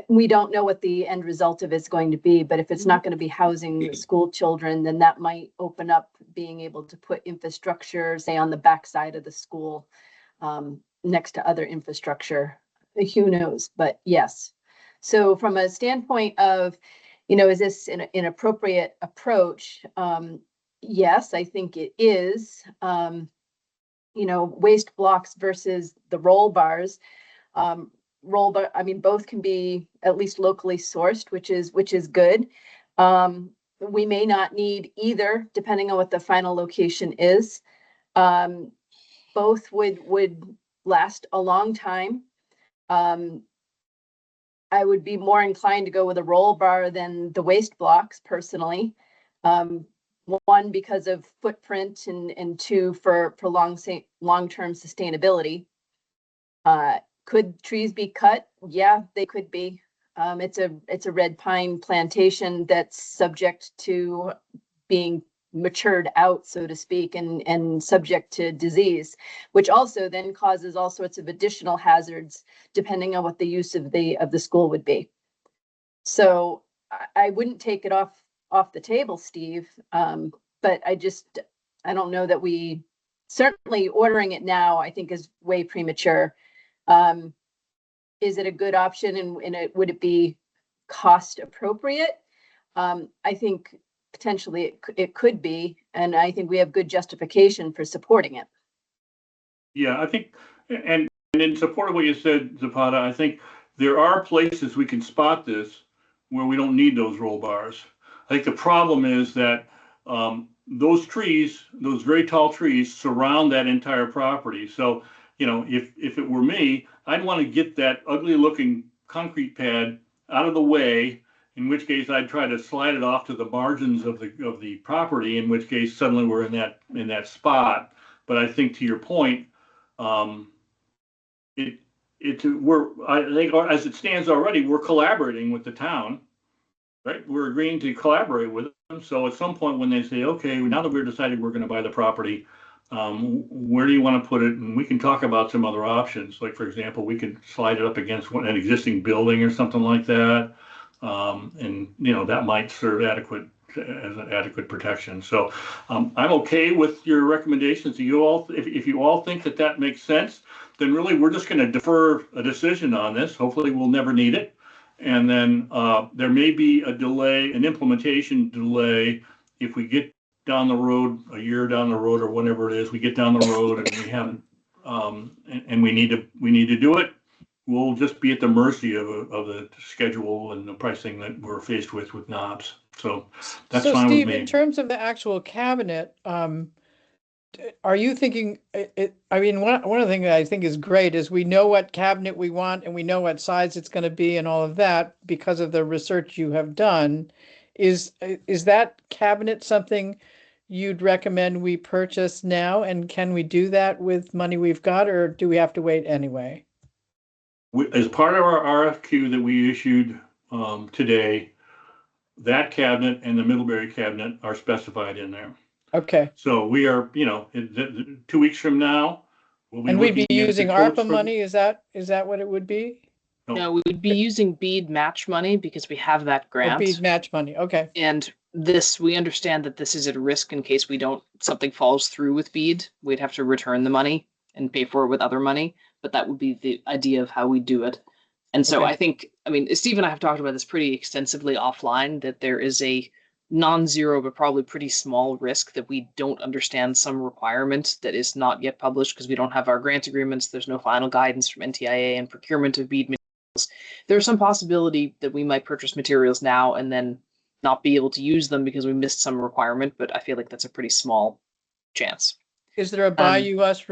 we don't know what the end result of it's going to be. But if it's not going to be housing school children, then that might open up being able to put infrastructure, say, on the backside of the school, next to other infrastructure. Who knows? But yes. So from a standpoint of, is this an appropriate approach? Yes, I think it is. Waste blocks versus the roll bars. Both can be at least locally sourced, which is good. We may not need either, depending on what the final location is. Both would last a long time. I would be more inclined to go with a roll bar than the waste blocks personally. One, because of footprint, and two, for long-term sustainability. Could trees be cut? Yeah, they could be. It's a red pine plantation that's subject to being matured out, so to speak, and subject to disease, which also then causes all sorts of additional hazards depending on what the use of the school would be. So I wouldn't take it off the table, Steve. But I don't know that we, certainly ordering it now, I think is way premature. Is it a good option, and would it be cost appropriate? I think potentially it could be, and I think we have good justification for supporting it. Yeah, I think, and in support of what you said, Zapata, I think there are places we can spot this where we don't need those roll bars. I think the problem is that those trees, those very tall trees, surround that entire property. So, you know, if it were me, I'd want to get that ugly looking concrete pad out of the way, in which case I'd try to slide it off to the margins of the property, in which case suddenly we're in that spot. But I think to your point, I think as it stands already, we're collaborating with the town, right? We're agreeing to collaborate with them. So at some point when they say, okay, now that we're deciding we're going to buy the property, where do you want to put it? And we can talk about some other options. Like, for example, we could slide it up against an existing building or something like that. And, you know, that might serve as an adequate protection. So I'm okay with your recommendations. If you all think that makes sense, then really we're just going to defer a decision on this. Hopefully we'll never need it. And then there may be a delay, an implementation delay, if we get down the road, a year down the road or whatever it is, we get down the road and we haven't, and we need to do it. We'll just be at the mercy of the schedule and the pricing that we're faced with knobs. So that's So fine Steve, with in me. terms of the actual cabinet, are you thinking, I mean, one of the things that I think is great is we know what cabinet we want and we know what size it's going to be and all of that because of the research you have done. Is that cabinet something you'd recommend we purchase now? And can we do that with money we've got, or do we have to wait anyway? As part of our RFQ that we issued today, that cabinet and the Middlebury cabinet are specified in there. Okay. So we are, you know, 2 weeks from now, we'll be And we'd be looking at the using quotes ARPA money? Is that what it would be? No, we would be using BEAD match money because we have that Or grant. BEAD match money? Okay. And we understand that this is at risk in case something falls through with BEAD. We'd have to return the money and pay for it with other money, but that would be the idea of how we do it. And so Okay. I think, I mean, Steve and I have talked about this pretty extensively offline, that there is a non-zero, but probably pretty small risk that we don't understand some requirement that is not yet published because we don't have our grant agreements. There's no final guidance from NTIA and procurement of BEAD materials. There's some possibility that we might purchase materials now and then not be able to use them because we missed some requirement, but I feel like that's a pretty small chance. Is there a buy US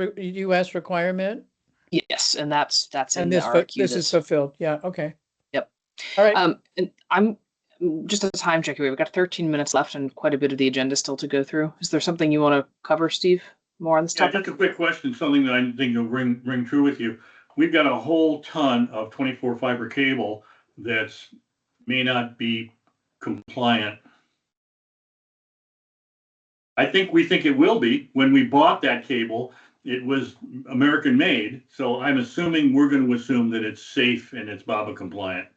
requirement? Yes, and that's in And the RFQ. this is fulfilled. Yeah. Okay. Yep. All right. And I'm just a time check here. We've got 13 minutes left and quite a bit of the agenda still to go through. Is there something you want to cover, Steve? More on this Yeah, topic? just a quick question, something that I think will ring true with you. We've got a whole ton of 24 fiber cable that's may not be compliant. We think it will be. When we bought that cable, it was American made. So I'm assuming we're going to assume that it's safe and it's BABA compliant.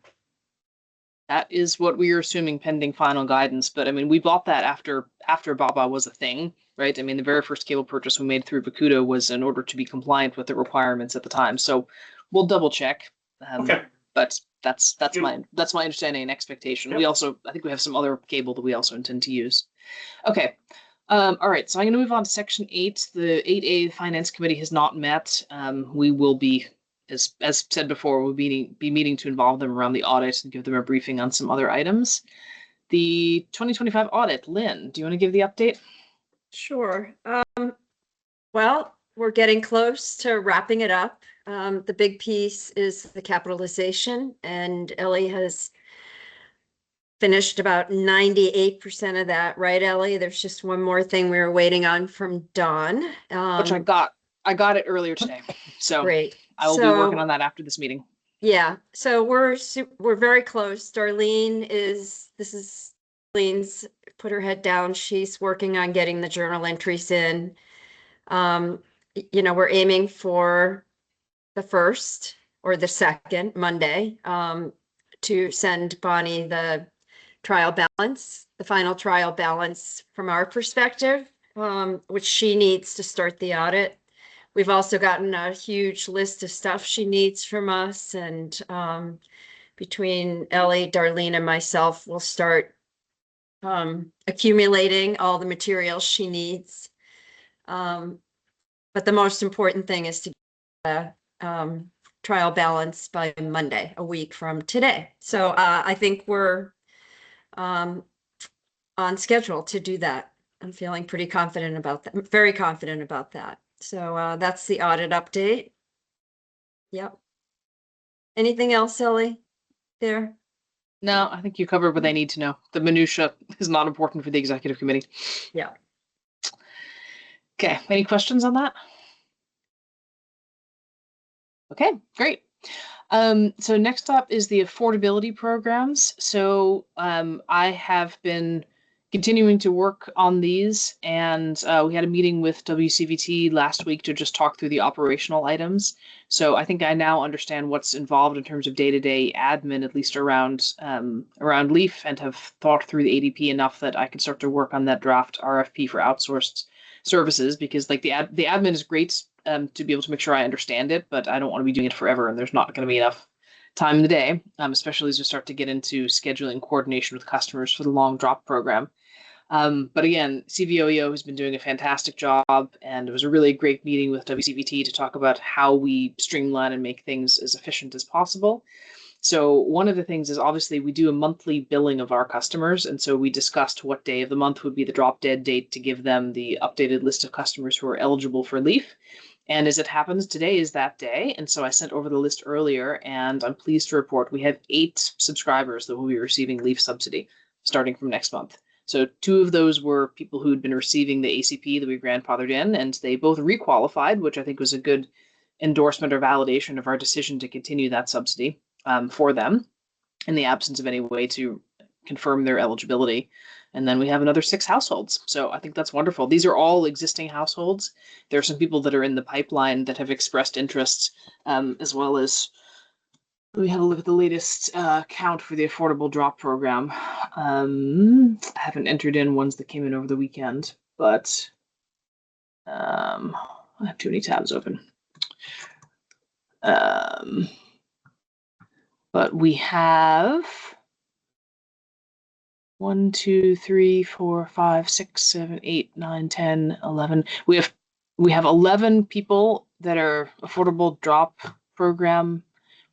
That is what we are assuming pending final guidance. But I mean, we bought that after BABA was a thing, right? I mean, the very first cable purchase we made through Bakuda was in order to be compliant with the requirements at the time. So we'll double check. Okay. But that's Yep. my understanding and expectation. Yep. We also, I think we have some other cable that we also intend to use. Okay. All right, so I'm going to move on to section 8. The 8A Finance Committee has not met. We will be, as said before, we'll be meeting to involve them around the audit and give them a briefing on some other items. The 2025 audit, Lynn, do you want to give the update? Sure. Well, we're getting close to wrapping it up. The big piece is the capitalization, and Ellie has finished about 98% of that, right, Ellie? There's just one more thing we were waiting on from Dawn. Which I got it earlier today. So Great. I will be working on that after this meeting. Yeah, so we're very close. Darlene's put her head down. She's working on getting the journal entries in. You know, we're aiming for the 1st or the 2nd Monday to send Bonnie the final trial balance from our perspective, which she needs to start the audit. We've also gotten a huge list of stuff she needs from us, and between Ellie, Darlene, and myself, we'll start accumulating all the materials she needs. But the most important thing is to get a trial balance by Monday, a week from today. So I think we're on schedule to do that. I'm feeling pretty confident about that, very confident about that. So that's the audit update. Yep. Anything else, Ellie? There? No, I think you covered what I need to know. The minutia is not important for the executive committee. Yeah. Okay, any questions on that? Okay, great. So next up is the affordability programs. So I have been continuing to work on these, and we had a meeting with WCVT last week to just talk through the operational items. So I think I now understand what's involved in terms of day-to-day admin, at least around LEAF, and have thought through the ADP enough that I can start to work on that draft RFP for outsourced services, because like the admin is great to be able to make sure I understand it, but I don't want to be doing it forever, and there's not going to be enough time in the day, especially as we start to get into scheduling coordination with customers for the long drop program. But again, CVOEO has been doing a fantastic job, and it was a really great meeting with WCVT to talk about how we streamline and make things as efficient as possible. So one of the things is obviously we do a monthly billing of our customers, and so we discussed what day of the month would be the drop dead date to give them the updated list of customers who are eligible for LEAF. And as it happens, today is that day. And so I sent over the list earlier, and I'm pleased to report we have 8 subscribers that will be receiving LEAF subsidy starting from next month. So 2 of those were people who had been receiving the ACP that we grandfathered in, and they both requalified, which I think was a good endorsement or validation of our decision to continue that subsidy for them in the absence of any way to confirm their eligibility. And then we have another 6 households. So I think that's wonderful. These are all existing households. There are some people that are in the pipeline that have expressed interest, as well as we had a look at the latest count for the affordable drop program. I haven't entered in ones that came in over the weekend, but I have too many tabs open. But we have 1, 2, 3, 4, 5, 6, 7, 8, 9, 10, 11. We have 11 people that are affordable drop program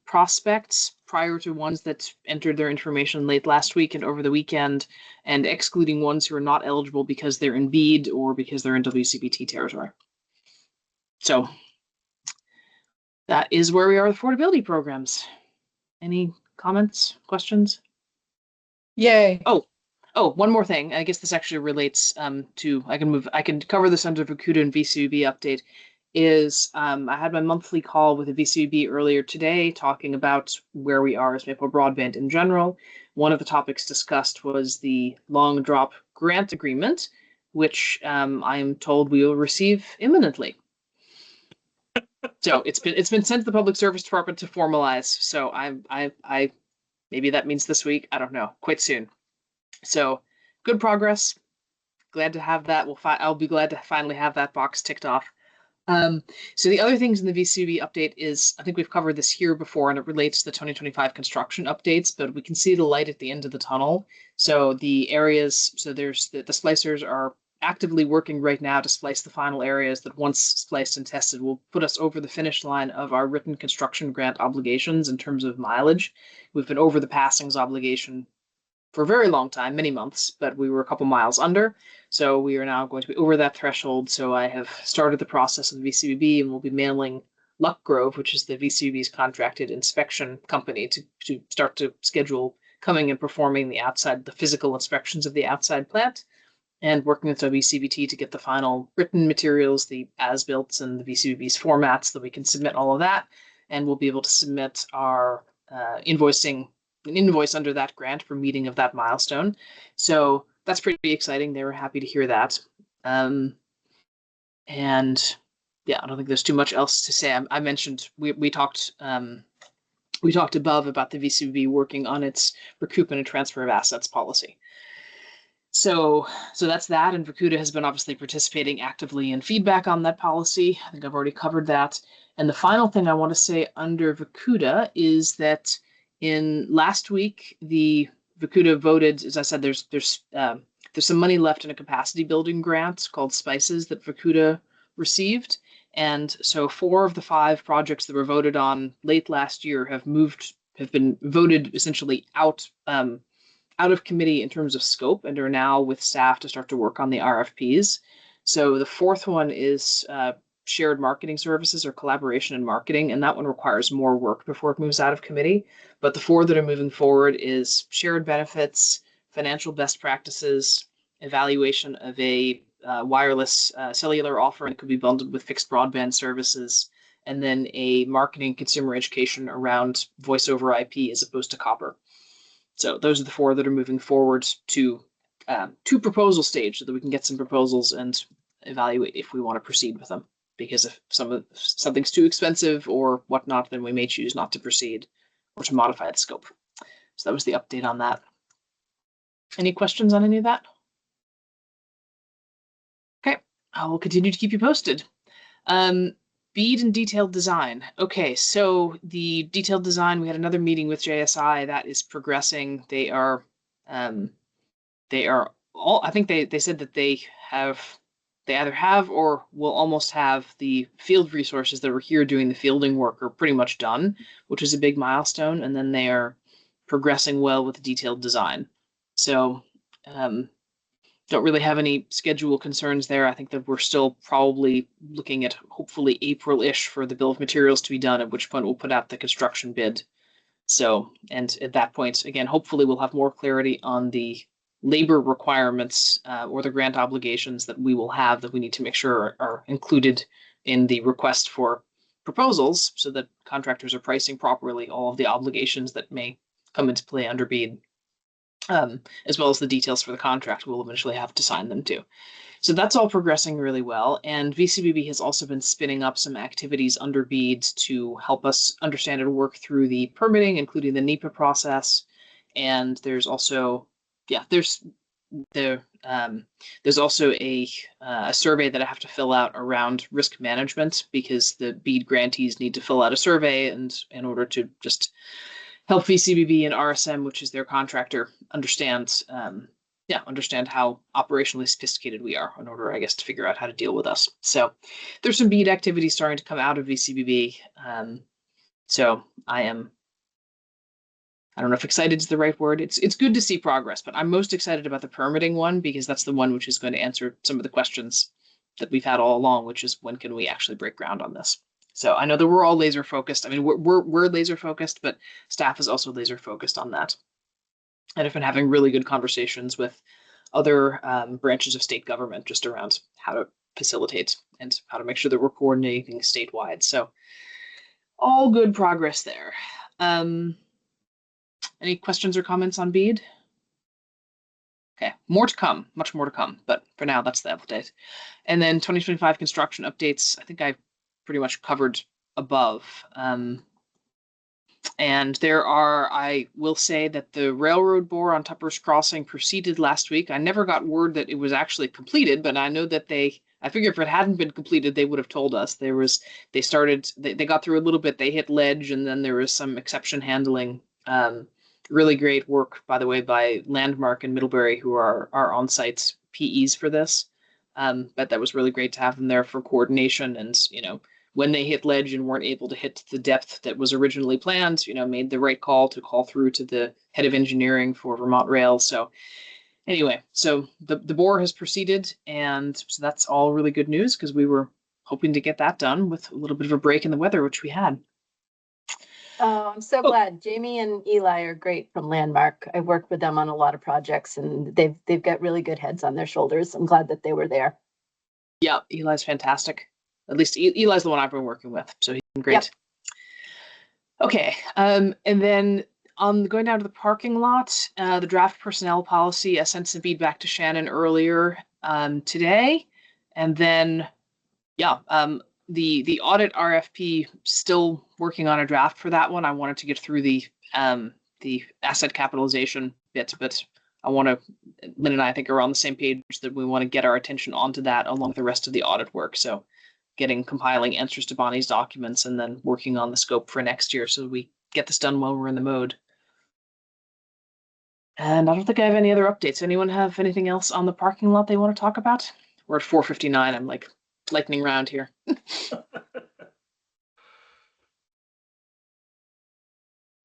prospects prior to ones that entered their information late last week and over the weekend, and excluding ones who are not eligible because they're in BEAD or because they're in WCBT territory. So that is where we are with affordability programs. Any comments, questions? Yay. Oh, one more thing. I guess this actually relates to, I can cover this under Vacuda and VCUB update, is I had my monthly call with the VCUB earlier today talking about where we are as Maple Broadband in general. One of the topics discussed was the long drop grant agreement, which I am told we will receive imminently. So it's been sent to the Public Service Department to formalize. So I maybe that means this week. I don't know. Quite soon. So good progress. Glad to have that. I'll be glad to finally have that box ticked off. So the other things in the VCB update is, I think we've covered this here before, and it relates to the 2025 construction updates, but we can see the light at the end of the tunnel. So the areas, so there's the splicers are actively working right now to splice the final areas that once spliced and tested will put us over the finish line of our written construction grant obligations in terms of mileage. We've been over the passings obligation for a very long time, many months, but we were a couple miles under. So we are now going to be over that threshold. So I have started the process with VCB, and we'll be mailing Luck Grove, which is the VCB's contracted inspection company, to start to schedule coming and performing the physical inspections of the outside plant, and working with WCBT to get the final written materials, the as-built and the VCB's formats, that we can submit all of that. And we'll be able to submit our an invoice under that grant for meeting of that milestone. So that's pretty exciting. They were happy to hear that. And yeah, I don't think there's too much else to say. I mentioned we talked above about the VCB working on its recoupment and transfer of assets policy. So that's that, and Vacuda has been obviously participating actively in feedback on that policy. I think I've already covered that. And the final thing I want to say under Vacuda is that in last week, the Vacuda voted, as I said, there's some money left in a capacity building grant called Spices that Vacuda received. And so 4 of the 5 projects that were voted on late last year have been voted essentially out out of committee in terms of scope and are now with staff to start to work on the RFPs. So the fourth one is shared marketing services or collaboration in marketing, and that one requires more work before it moves out of committee. But the four that are moving forward is shared benefits, financial best practices, evaluation of a wireless cellular offering that could be bundled with fixed broadband services, and then a marketing consumer education around voice over IP as opposed to copper. So those are the four that are moving forward to proposal stage so that we can get some proposals and evaluate if we want to proceed with them. Because if something's too expensive or whatnot, then we may choose not to proceed or to modify the scope. So that was the update on that. Any questions on any of that? Okay, I will continue to keep you posted. BEAD and detailed design. Okay, so the detailed design, we had another meeting with JSI that is progressing. They are all, I think they said that they either have or will almost have the field resources that were here doing the fielding work are pretty much done, which is a big milestone. And then they are progressing well with detailed design. So don't really have any schedule concerns there. I think that we're still probably looking at hopefully April-ish for the bill of materials to be done, at which point we'll put out the construction bid. So, and at that point, again, hopefully we'll have more clarity on the labor requirements or the grant obligations that we will have that we need to make sure are included in the request for proposals so that contractors are pricing properly all of the obligations that may come into play under BEAD. As well as the details for the contract we'll eventually have to sign them to. So that's all progressing really well. And VCBB has also been spinning up some activities under BEAD to help us understand and work through the permitting, including the NEPA process. And there's also, there's also a survey that I have to fill out around risk management because the BEAD grantees need to fill out a survey and in order to just help VCBB and RSM, which is their contractor, understand how operationally sophisticated we are in order, I guess, to figure out how to deal with us. So there's some BEAD activities starting to come out of VCBB. So I don't know if excited is the right word. It's good to see progress, but I'm most excited about the permitting one because that's the one which is going to answer some of the questions that we've had all along, which is when can we actually break ground on this? So I know that we're all laser focused. I mean, we're laser focused, but staff is also laser focused on that. And I've been having really good conversations with other branches of state government just around how to facilitate and how to make sure that we're coordinating statewide. So all good progress there. Any questions or comments on BEAD? Okay, more to come, much more to come. But for now, that's the update. And then 2025 construction updates. I think I've pretty much covered above. And I will say that the railroad bore on Tupper's Crossing proceeded last week. I never got word that it was actually completed, but I know that I figure if it hadn't been completed, they would have told us. They got through a little bit, they hit ledge, and then there was some exception handling. Really great work, by the way, by Landmark and Middlebury, who are on-site PEs for this. But that was really great to have them there for coordination and, when they hit ledge and weren't able to hit the depth that was originally planned, made the right call to call through to the head of engineering for Vermont Rail. So anyway, so the bore has proceeded, and so that's all really good news because we were hoping to get that done with a little bit of a break in the weather, which we had. Oh, I'm so glad. Jamie and Eli are great from Landmark. I've worked with them on a lot of projects and they've got really good heads on their shoulders. I'm glad that they were there. Yeah, Eli's fantastic. At least Eli's the one I've been working with, so he's been great. Yep. Okay, and then going down to the parking lot, the draft personnel policy, I sent some feedback to Shannon earlier today, and then the audit RFP, still working on a draft for that one. I wanted to get through the asset capitalization bit, but Lynn and I think are on the same page that we want to get our attention onto that along with the rest of the audit work. So compiling answers to Bonnie's documents and then working on the scope for next year so we get this done while we're in the mode. And I don't think I have any other updates. Anyone have anything else on the parking lot they want to talk about? We're at 4:59. I'm like lightning round here.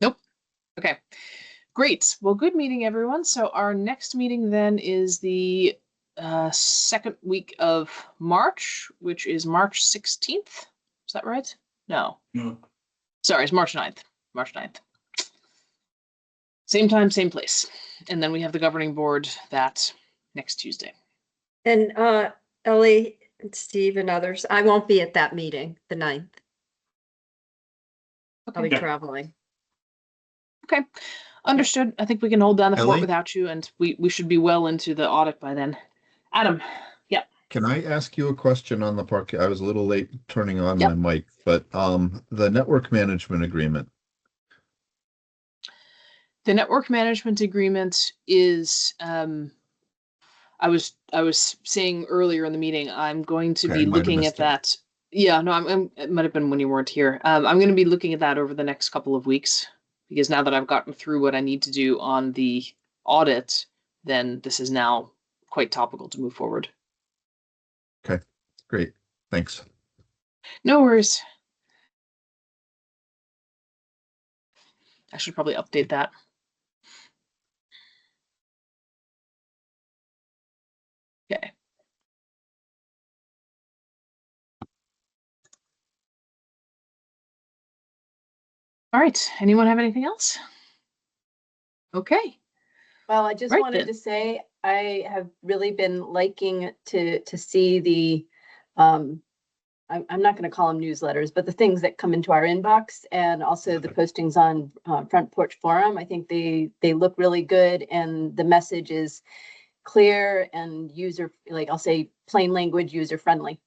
Nope. Okay. Great. Well, good meeting, everyone. So our next meeting then is the second week of March, which is March 16th. Is that right? No. No. Sorry, it's March 9th. March 9th. Same time, same place. And then we have the governing board that next Tuesday. And Ellie and Steve and others, I won't be at that meeting, the 9th. I'll be Okay. traveling. Okay. Understood. I think we can hold down the fort Ellie? without you, and we should be well into the audit by then. Adam. Yeah. Can I ask you a question on the park? I was a little late turning on Yep. my mic, but the network management agreement. The network management agreement is I was saying earlier in the meeting, I'm going to Okay, be I might have looking at missed it. that. Yeah, no, it might have been when you weren't here. I'm going to be looking at that over the next couple of weeks, because now that I've gotten through what I need to do on the audit, then this is now quite topical to move forward. Okay, great. Thanks. No worries. I should probably update that. Okay. All right. Anyone have anything else? Okay. Well, I just Right wanted then. to say, I have really been liking to see the, I'm not gonna call them newsletters, but the things that come into our inbox, and also the postings on Front Porch Forum. I think they look really good, and the message is clear and user, like I'll say, plain language, user friendly.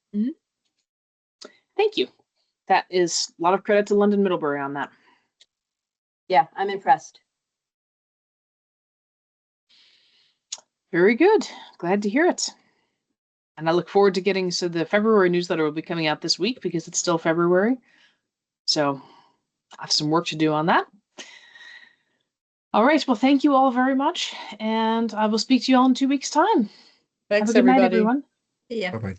Thank you. That is a lot of credit to London Middlebury on that. Yeah, I'm impressed. Very good. Glad to hear it. And I look forward to getting, so the February newsletter will be coming out this week because it's still February. So I have some work to do on that. All right. Well, thank you all very much. And I will speak to you all in 2 weeks' time. Thanks, Have a good night, everybody. everyone. Yeah. Bye-bye.